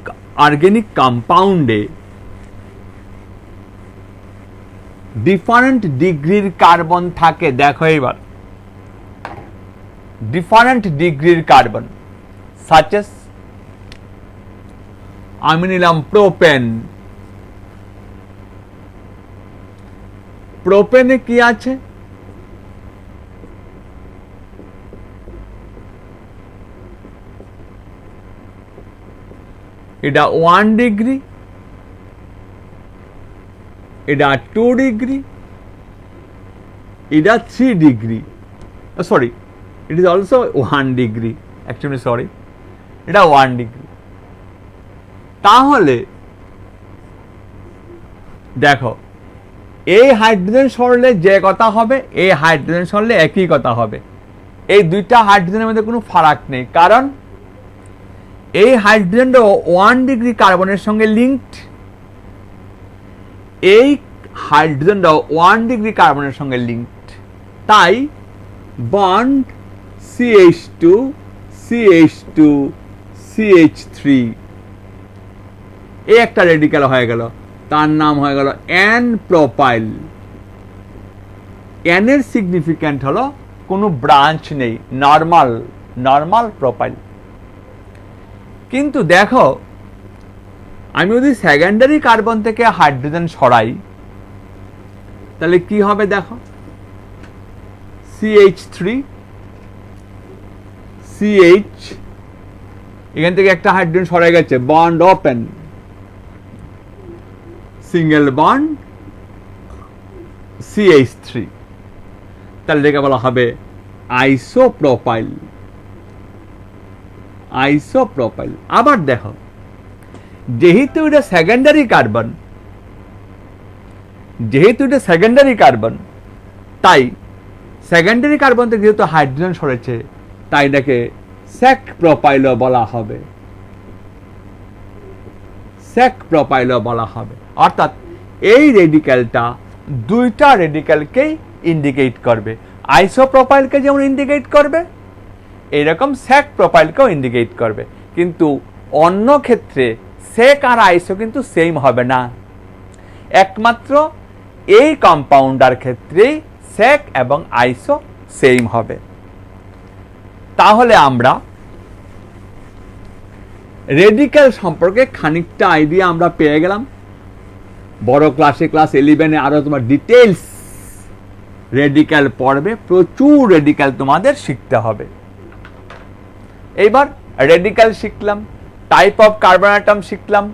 অর্গানিক কম্পাউন্ডে ডিফারেন্ট ডিগ্রির কার্বন থাকে, দেখো এবার ডিফারেন্ট ডিগ্রির কার্বন, সাচেস আমি নিলাম প্রোপেন। প্রোপেনে কি আছে, এটা 1 ডিগ্রি, এটা 2 ডিগ্রি, এটা 3 degree, sorry it is also 1 degree, actually sorry, এটা 1 ডিগ্রি। তাহলে দেখো এই হাইড্রোজেন সরলে যে কথা হবে, এই হাইড্রোজেন সরলে একই কথা হবে। এই দুইটা হাইড্রোজেনের মধ্যে কোনো ফারাক নেই, কারণ এই হাইড্রোজেনটা 1 ডিগ্রি কার্বনের সঙ্গে লিঙ্কড, এই হাইড্রোজেনটা 1 ডিগ্রি কার্বনের সঙ্গে লিঙ্কড। তাই বন্ড CH2 CH2 CH3 এই একটা রেডিক্যাল হয়ে গেল, তার নাম হয়ে গেল N প্রোপাইল। N এর সিগনিফিক্যান্ট হলো কোনো ব্রাঞ্চ নেই, নর্মাল প্রোপাইল। কিন্তু দেখো আমি যদি সেকেন্ডারি কার্বন থেকে হাইড্রোজেন সরাই তাহলে কি হবে, দেখো CH3 CH, এখান থেকে একটা হাইড্রোজেন সরে গেছে, bond open, single bond CH3, তাহলে এটাকে বলা হবে আইসোপ্রোপাইল। আইসোপ্রোপাইল। আবার দেখো যেহেতু এটা সেকেন্ডারি কার্বন, তাই সেকেন্ডারি কার্বন থেকে যেহেতু হাইড্রোজেন সরেছে, তাই এটাকে স্যাক প্রোপাইলও বলা হবে। অর্থাৎ এই রেডিক্যালটা দুইটা রেডিক্যালকেই ইন্ডিকেট করবে। আইসোপ্রোপাইলকে যেমন ইন্ডিকেট করবে, এইরকম স্যাক প্রোপাইলকেও ইন্ডিকেট করবে। কিন্তু অন্য ক্ষেত্রে স্যাক আর আইসো কিন্তু সেম হবে না, একমাত্র এই কম্পাউন্ডার ক্ষেত্রেই স্যাক এবং আইসো সেম হবে। তাহলে আমরা রেডিক্যাল সম্পর্কে খানিকটা আইডিয়া আমরা পেয়ে গেলাম। বড় ক্লাসে, ক্লাস 11-এ আরো তোমার ডিটেইলস রেডিক্যাল পড়বে, প্রচুর রেডিক্যাল তোমাদের শিখতে হবে। এইবার রেডিক্যাল শিখলাম, টাইপ অফ কার্বন অ্যাটম শিখলাম,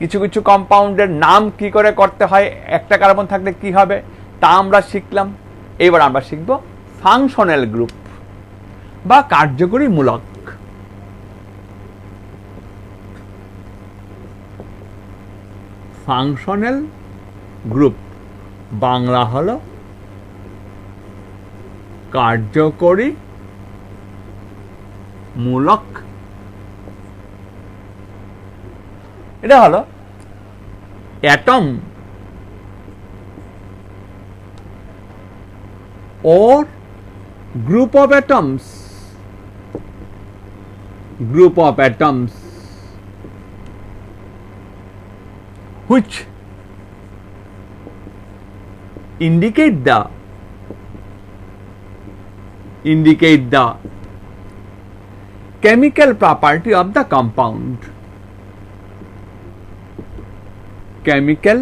কিছু কিছু কম্পাউন্ডের নাম কি করে করতে হয়, একটা কার্বন থাকলে কি হবে তা আমরা শিখলাম। এবার আমরা শিখব ফাংশনাল গ্রুপ বা কার্যকরী মূলক। ফাংশনাল গ্রুপ বাংলা হলো কার্যকরী মূলক। এটা হলো atom or group of atoms which indicate the chemical property of the compound. Chemical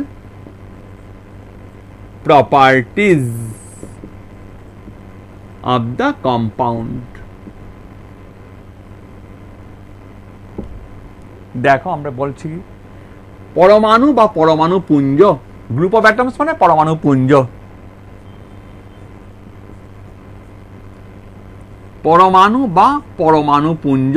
properties of the compound. দেখো আমরা বলছি কি, পরমাণু বা পরমাণু পুঞ্জ, গ্রুপ অফ অ্যাটমস মানে পরমাণু পুঞ্জ। পরমাণু বা পরমাণু পুঞ্জ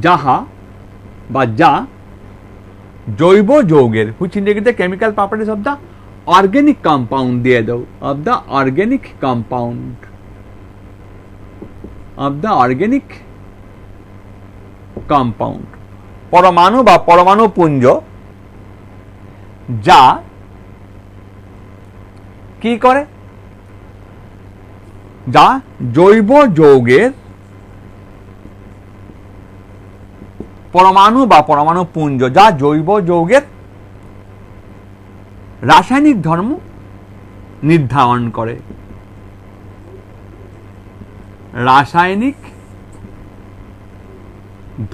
যাহা বা যা জৈব যৌগের, which indicate the chemical properties of the organic compound, দিয়ে দাও অফ দ্য অর্গানিক কম্পাউন্ড, পরমাণু বা পরমাণু পুঞ্জ যা কি করে, যা জৈব যৌগের পরমাণু বা পরমাণু পুঞ্জ যা জৈব যৌগের রাসায়নিক ধর্ম নির্ধারণ করে। রাসায়নিক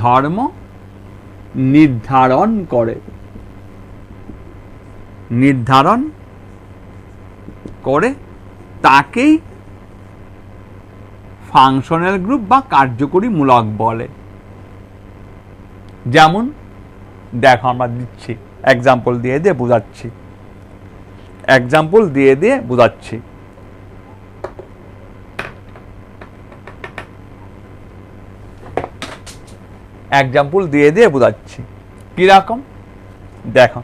ধর্ম নির্ধারণ করে তাকেই ফাংশনাল গ্রুপ বা কার্যকরী মূলক বলে। যেমন দেখো আমরা দিচ্ছি এক্সাম্পল দিয়ে বোঝাচ্ছি। এক্সাম্পল দিয়ে বোঝাচ্ছি কিরকম দেখো।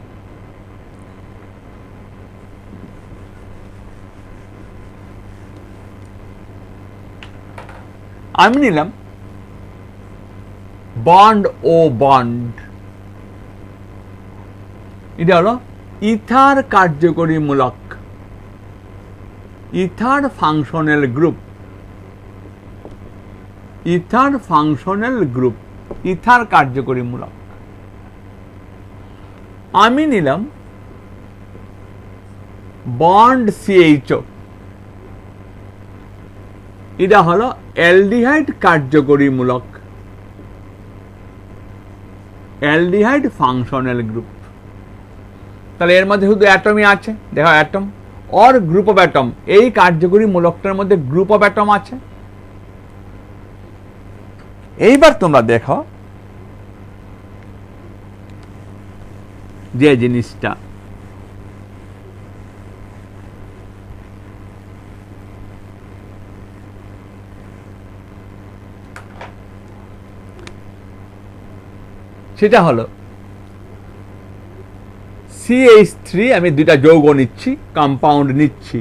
আমি নিলাম বন্ড ও বন্ড, এটা হলো ইথার কার্যকরী মূলক, ইথার ফাংশনাল গ্রুপ, ইথার কার্যকরী মূলক। আমি নিলাম বন্ড CHO, এটা হলো অ্যালডিহাইড কার্যকরী মূলক, অ্যালডিহাইড ফাংশনাল গ্রুপ। তাহলে এর মধ্যে শুধু অ্যাটমই আছে, দেখো atom or group of atom, এই কার্যকরী মূলকটার মধ্যে গ্রুপ অফ অ্যাটম আছে। এইবার তোমরা দেখো যে জিনিসটা সেটা হলো CH3, আমি দুইটা যৌগ নিচ্ছি, কম্পাউন্ড নিচ্ছি,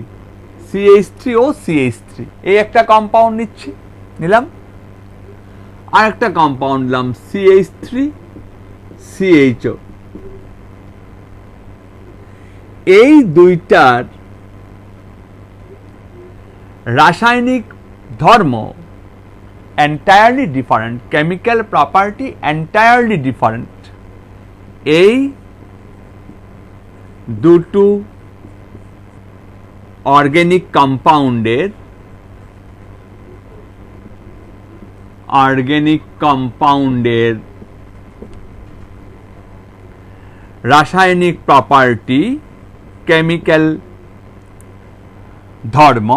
CH3 ও CH3, এই একটা কম্পাউন্ড নিচ্ছি, নিলাম, আর একটা কম্পাউন্ড নিলাম CH3 CHO। এই দুইটার রাসায়নিক ধর্ম entirely different, chemical property entirely different। এই দুটো অর্গানিক কম্পাউন্ডের রাসায়নিক প্রপার্টি, কেমিক্যাল ধর্ম,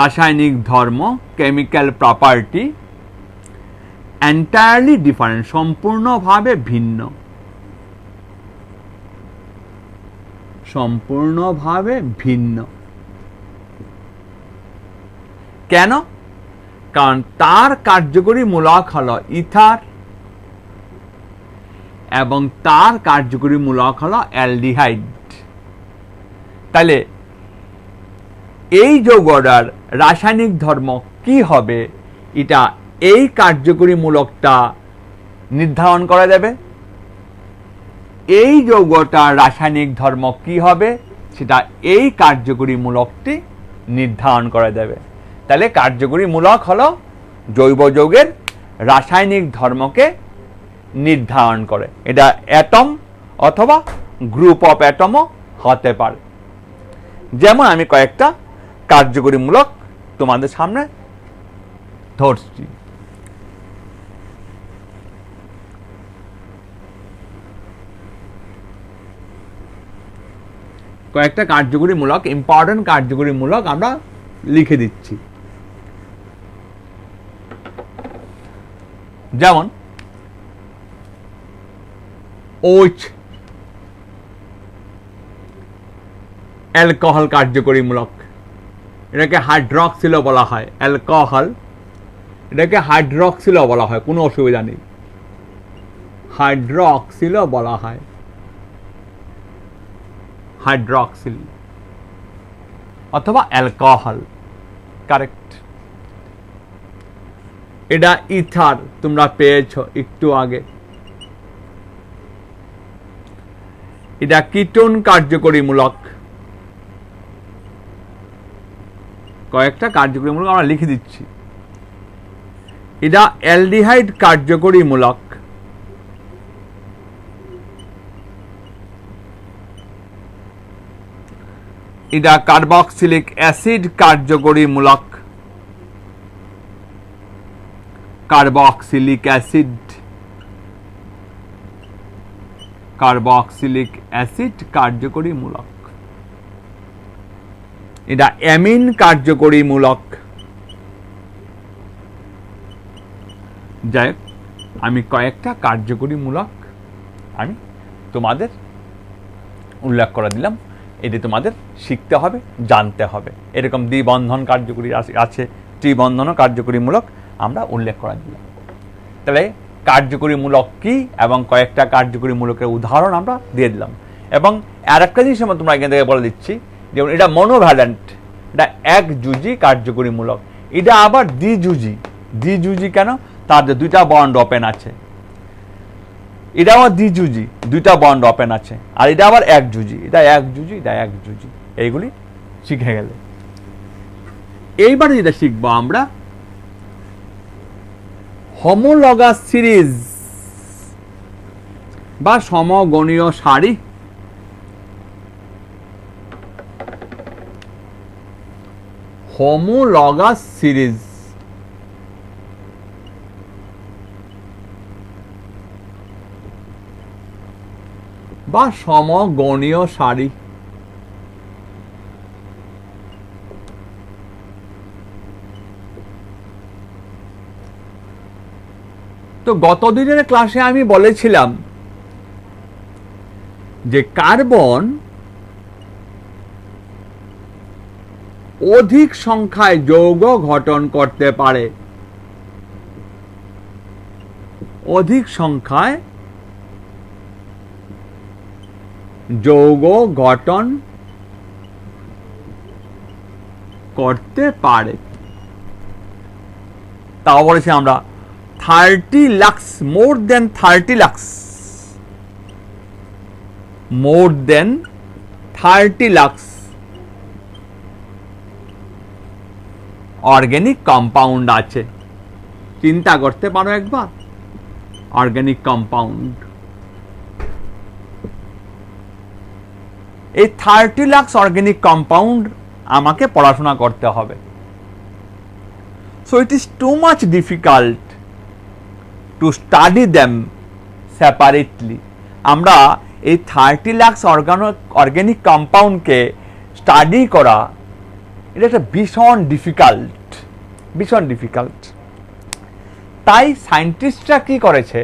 রাসায়নিক ধর্ম, কেমিক্যাল প্রপার্টি এন্টায়ারলি ডিফারেন্ট, সম্পূর্ণভাবে ভিন্ন, সম্পূর্ণভাবে ভিন্ন। কেন? কারণ তার কার্যকরী মূলক হলো ইথার এবং তার কার্যকরী মূলক হলো অ্যালডিহাইড। তাহলে এই যৌগটার রাসায়নিক ধর্ম কি হবে, এটা এই কার্যকরী মূলকটা নির্ধারণ করা যাবে। এই যৌগটার রাসায়নিক ধর্ম কি হবে, সেটা এই কার্যকরী মূলকটি নির্ধারণ করা যাবে। তাহলে কার্যকরী মূলক হলো জৈব যৌগের রাসায়নিক ধর্মকে নির্ধারণ করে। এটা অ্যাটম অথবা গ্রুপ অফ অ্যাটমও হতে পারে। যেমন আমি কয়েকটা কার্যকরী মূলক তোমাদের সামনে ধরছি। কয়েকটা কার্যকরী মূলক, ইম্পর্টেন্ট কার্যকরী মূলক আমরা লিখে দিচ্ছি। যেমন OH অ্যালকোহল কার্যকরী মূলক, এটাকে হাইড্রক্সিলও বলা হয়। অ্যালকোহল, এটাকে হাইড্রক্সিলও বলা হয়, কোনো অসুবিধা নেই, হাইড্রক্সিলও বলা হয়, হাইড্রক্সিল অথবা অ্যালকোহল, কারেক্ট। এটা ইথার, তোমরা পেয়েছো একটু আগে। এটা কিটোন কার্যকরী মূলক। কয়েকটা কার্যকরী মূলক আমরা লিখে দিচ্ছি। এটা অ্যালডিহাইড কার্যকরী মূলক। এটা কার্বক্সিলিক অ্যাসিড কার্যকরী মূলক। কার্বক্সিলিক অ্যাসিড, কার্বক্সিলিক অ্যাসিড কার্যকরী মূলক। এটা অ্যামিন কার্যকরী মূলক। যাই হোক, আমি কয়েকটা কার্যকরী মূলক আমি তোমাদের উল্লেখ করে দিলাম। এটি তোমাদের শিখতে হবে, জানতে হবে। এরকম দ্বিবন্ধন কার্যকরী আছে, ত্রিবন্ধন কার্যকরী মূলক আমরা উল্লেখ করে দিলাম। তাহলে কার্যকরী মূলক কি এবং কয়েকটা কার্যকরী মূলকের উদাহরণ আমরা দিয়ে দিলাম। এবং আর একটা জিনিস আমরা তোমরা এখান থেকে বলে দিচ্ছি, যেমন এটা মনোভ্যালেন্ট, এটা একযুজি কার্যকরী মূলক। এটা আবার দ্বিযুজি। দ্বিযুজি কেন? তার দুইটা বন্ড ওপেন আছে। এটা আবার দ্বিযুজি, দুইটা বন্ড ওপেন আছে। আর এটা আবার একযুজি, এটা একযুজি, এটা একযুজি। এইগুলি শিখে গেলে এইবার যেটা শিখবো আমরা হোমোলগাস সিরিজ বা সমগণীয় সারি। হোমোলগাস সিরিজ বা সমগণীয় সারি। তো গত দিনের ক্লাসে আমি বলেছিলাম যে কার্বন অধিক সংখ্যায় যৌগ গঠন করতে পারে। অধিক সংখ্যায় যৌগ গঠন করতে পারে। তাও বলেছি আমরা 30 লাক্স, মোর দেন 30 লাক্স, মোর দেন 30 লাক্স অর্গানিক কম্পাউন্ড আছে। চিন্তা করতে পারো একবার, অর্গানিক কম্পাউন্ড। এই 30 লাক্স অর্গানিক কম্পাউন্ড আমাকে পড়াশোনা করতে হবে। So it is too much difficult to study them separately. আমরা এই 30 লাক্স অর্গানিক কম্পাউন্ডকে স্টাডি করা, এটা একটা ভীষণ ডিফিকাল্ট, ভীষণ ডিফিকাল্ট। তাই সায়েন্টিস্টরা কি করেছে,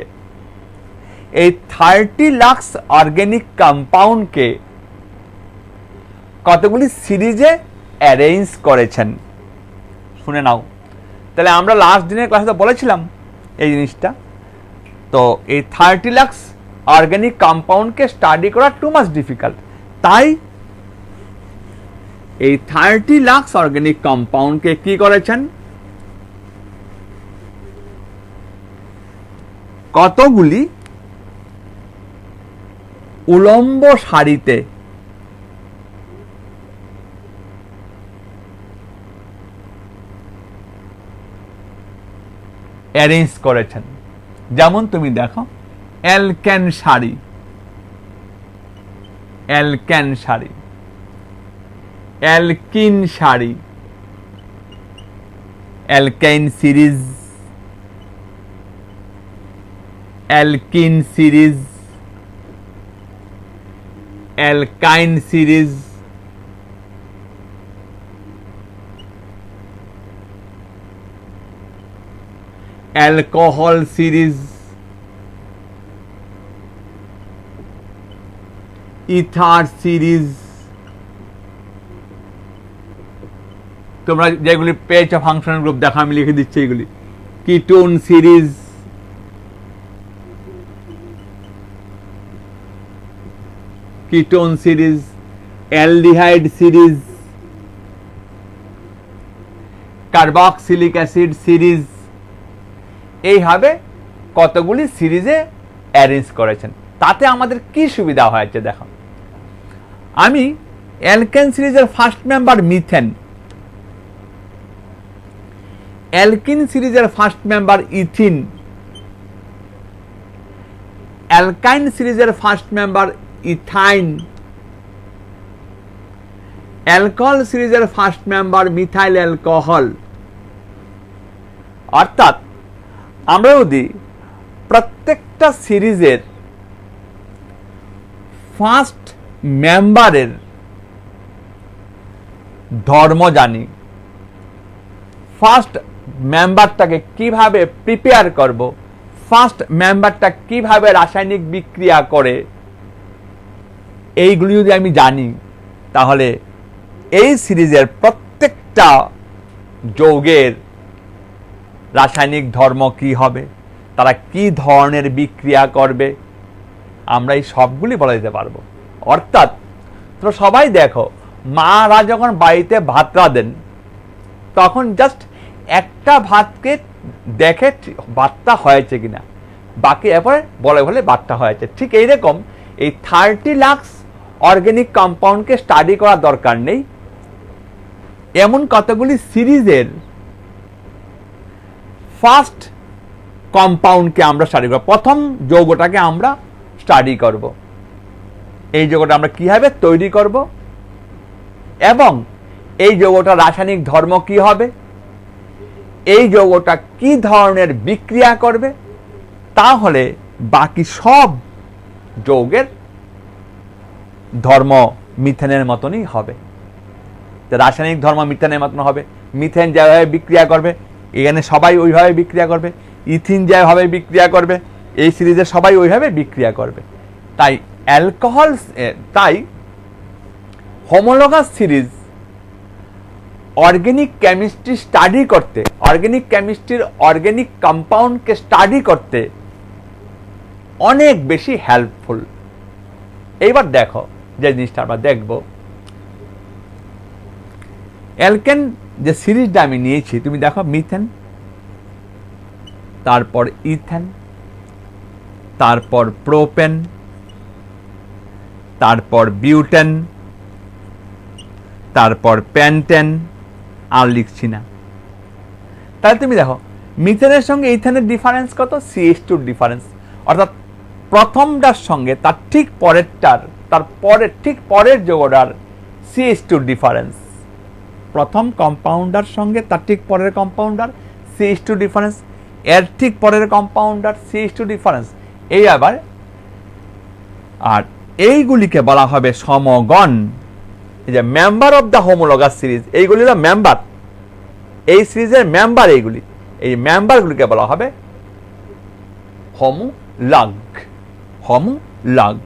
এই 30 লাক্স অর্গানিক কম্পাউন্ডকে কতগুলি সিরিজে অ্যারেঞ্জ করেছেন। শুনে নাও। তাহলে আমরা লাস্ট দিনের ক্লাসে তো বলেছিলাম এই জিনিসটা। তো এই 30 লাক্স অর্গানিক কম্পাউন্ডকে স্টাডি করা টু মাচ ডিফিকাল্ট। তাই এই 30 লাক্স অর্গানিক কম্পাউন্ডকে কি করেছেন, কতগুলি উলম্ব সারিতে অ্যারেঞ্জ করেছেন। যেমন তুমি দেখো, অ্যালকেন সারি, অ্যালকেন সারি, অ্যালকিন সারি, অ্যালকাইন series, alkyne series, অ্যালকাইন series, alcohol series, ether series. তোমরা যেগুলি পেয়েছো ফাংশনাল গ্রুপ দেখো, আমি লিখে দিচ্ছি এগুলি। Ketone series, ketone series, aldehyde series, carboxylic acid series. এইভাবে কতগুলি সিরিজে অ্যারেঞ্জ করেছেন। তাতে আমাদের কি সুবিধা হয়েছে দেখো। আমি অ্যালকেন সিরিজের ফার্স্ট মেম্বার মিথেন, অ্যালকিন সিরিজের ফার্স্ট মেম্বার ইথিন, অ্যালকাইন সিরিজের ফার্স্ট মেম্বার ইথাইন, অ্যালকোহল সিরিজের ফার্স্ট মেম্বার মিথাইল অ্যালকোহল। অর্থাৎ আমরা যদি প্রত্যেকটা সিরিজের ফার্স্ট মেম্বারের ধর্ম জানি, ফার্স্ট মেম্বারটাকে কিভাবে প্রিপেয়ার করব, ফার্স্ট মেম্বারটা কিভাবে রাসায়নিক বিক্রিয়া করে, এইগুলি যদি আমি জানি, তাহলে এই সিরিজের প্রত্যেকটা যৌগের রাসায়নিক ধর্ম কি হবে, তারা কি ধরনের বিক্রিয়া করবে, আমরা এই সবগুলি বলে দিতে পারবো। অর্থাৎ তোমরা সবাই দেখো, মারা যখন বাড়িতে ভাত রাঁধেন তখন জাস্ট একটা ভাতকে দেখে ভাতটা হয়েছে কিনা, বাকি এরপরে বলে বলে ভাতটা হয়েছে। ঠিক এইরকম এই 30 লাক্স অর্গানিক কম্পাউন্ডকে স্টাডি করার দরকার নেই। এমন কতগুলি সিরিজের ফার্স্ট কম্পাউন্ডকে আমরা স্টাডি করব, প্রথম যৌগটাকে আমরা স্টাডি করব, এই যৌগটা আমরা কিভাবে তৈরি করব এবং এই যৌগটার রাসায়নিক ধর্ম কি হবে, এই যৌগটা কি ধরনের বিক্রিয়া করবে, তাহলে বাকি সব যৌগের ধর্ম মিথেনের মতনই হবে। রাসায়নিক ধর্ম মিথেনের মতন হবে। মিথেন যেভাবে বিক্রিয়া করবে এখানে সবাই ওইভাবে বিক্রিয়া করবে, ইথিন যেভাবে বিক্রিয়া করবে এই সিরিজে সবাই ওইভাবে বিক্রিয়া করবে। তাই অ্যালকোহল, তাই homologous series organic chemistry study করতে, অর্গানিক কেমিস্ট্রির অর্গানিক কম্পাউন্ডকে স্টাডি করতে অনেক বেশি হেল্পফুল। এইবার দেখো যে জিনিসটা আমরা দেখব, অ্যালকেন যে সিরিজটা আমি নিয়েছি, তুমি দেখো মিথেন, তারপর ইথেন, তারপর প্রোপেন, তারপর বিউটেন, তারপর প্যান্টেন, আর লিখছি না। তাহলে তুমি দেখো মিথেনের সঙ্গে ইথেনের ডিফারেন্স কত? CH2 ডিফারেন্স, অর্থাৎ প্রথমটার সঙ্গে তার ঠিক পরেরটার, তার পরের ঠিক পরের যোগটার CH2 ডিফারেন্স, প্রথম কম্পাউন্ডার সঙ্গে তার ঠিক পরের কম্পাউন্ডার CH2 ডিফারেন্স, এর ঠিক পরের কম্পাউন্ডার CH2 ডিফারেন্স, এই আবার। আর এইগুলিকে বলা হবে সমগণ। এই যে member of the homologous series, এইগুলি হলো মেম্বার, এই সিরিজের মেম্বার, এইগুলি, এই মেম্বারগুলিকে বলা হবে হোমোলগ, হোমোলগ।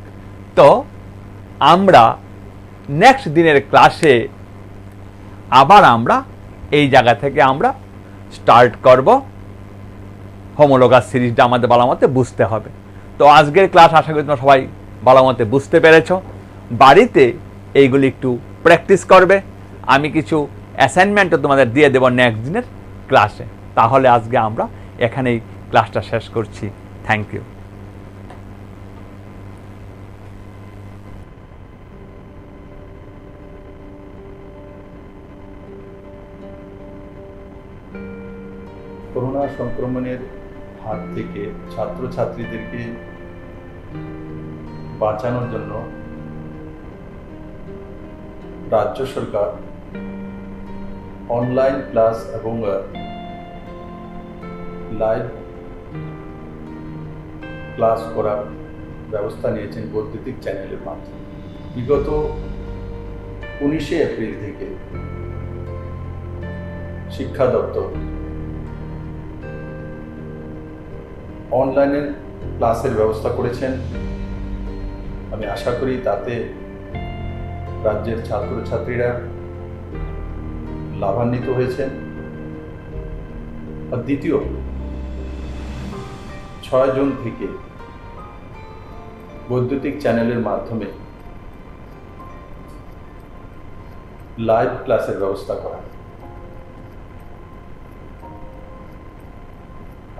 তো আমরা নেক্সট দিনের ক্লাসে আবার আমরা এই জায়গা থেকে আমরা স্টার্ট করব। হোমোলগাস সিরিজটা আমাদের ভালো মতে বুঝতে হবে। তো আজকের ক্লাস আশা করি তোমরা সবাই ভালো মতে বুঝতে পেরেছ। বাড়িতে এইগুলি একটু প্র্যাকটিস করবে। আমি কিছু অ্যাসাইনমেন্টও তোমাদের দিয়ে দেবো নেক্সট দিনের ক্লাসে। তাহলে আজকে আমরা এখানেই ক্লাসটা শেষ করছি। Thank you. করোনা সংক্রমণের হাত থেকে ছাত্রছাত্রীদেরকে বাঁচানোর জন্য রাজ্য সরকার অনলাইন ক্লাস এবং লাইভ ক্লাস করার ব্যবস্থা নিয়েছেন বৈদ্যুতিক চ্যানেলের মাধ্যমে। বিগত 19শে এপ্রিল থেকে শিক্ষা দপ্তর অনলাইনে ক্লাসের ব্যবস্থা করেছেন। আমি আশা করি তাতে রাজ্যের ছাত্রছাত্রীরা লাভান্বিত হয়েছেন। আর দ্বিতীয় 6 জুন থেকে বৈদ্যুতিক চ্যানেলের মাধ্যমে লাইভ ক্লাসের ব্যবস্থা করা।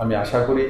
আমি আশা করি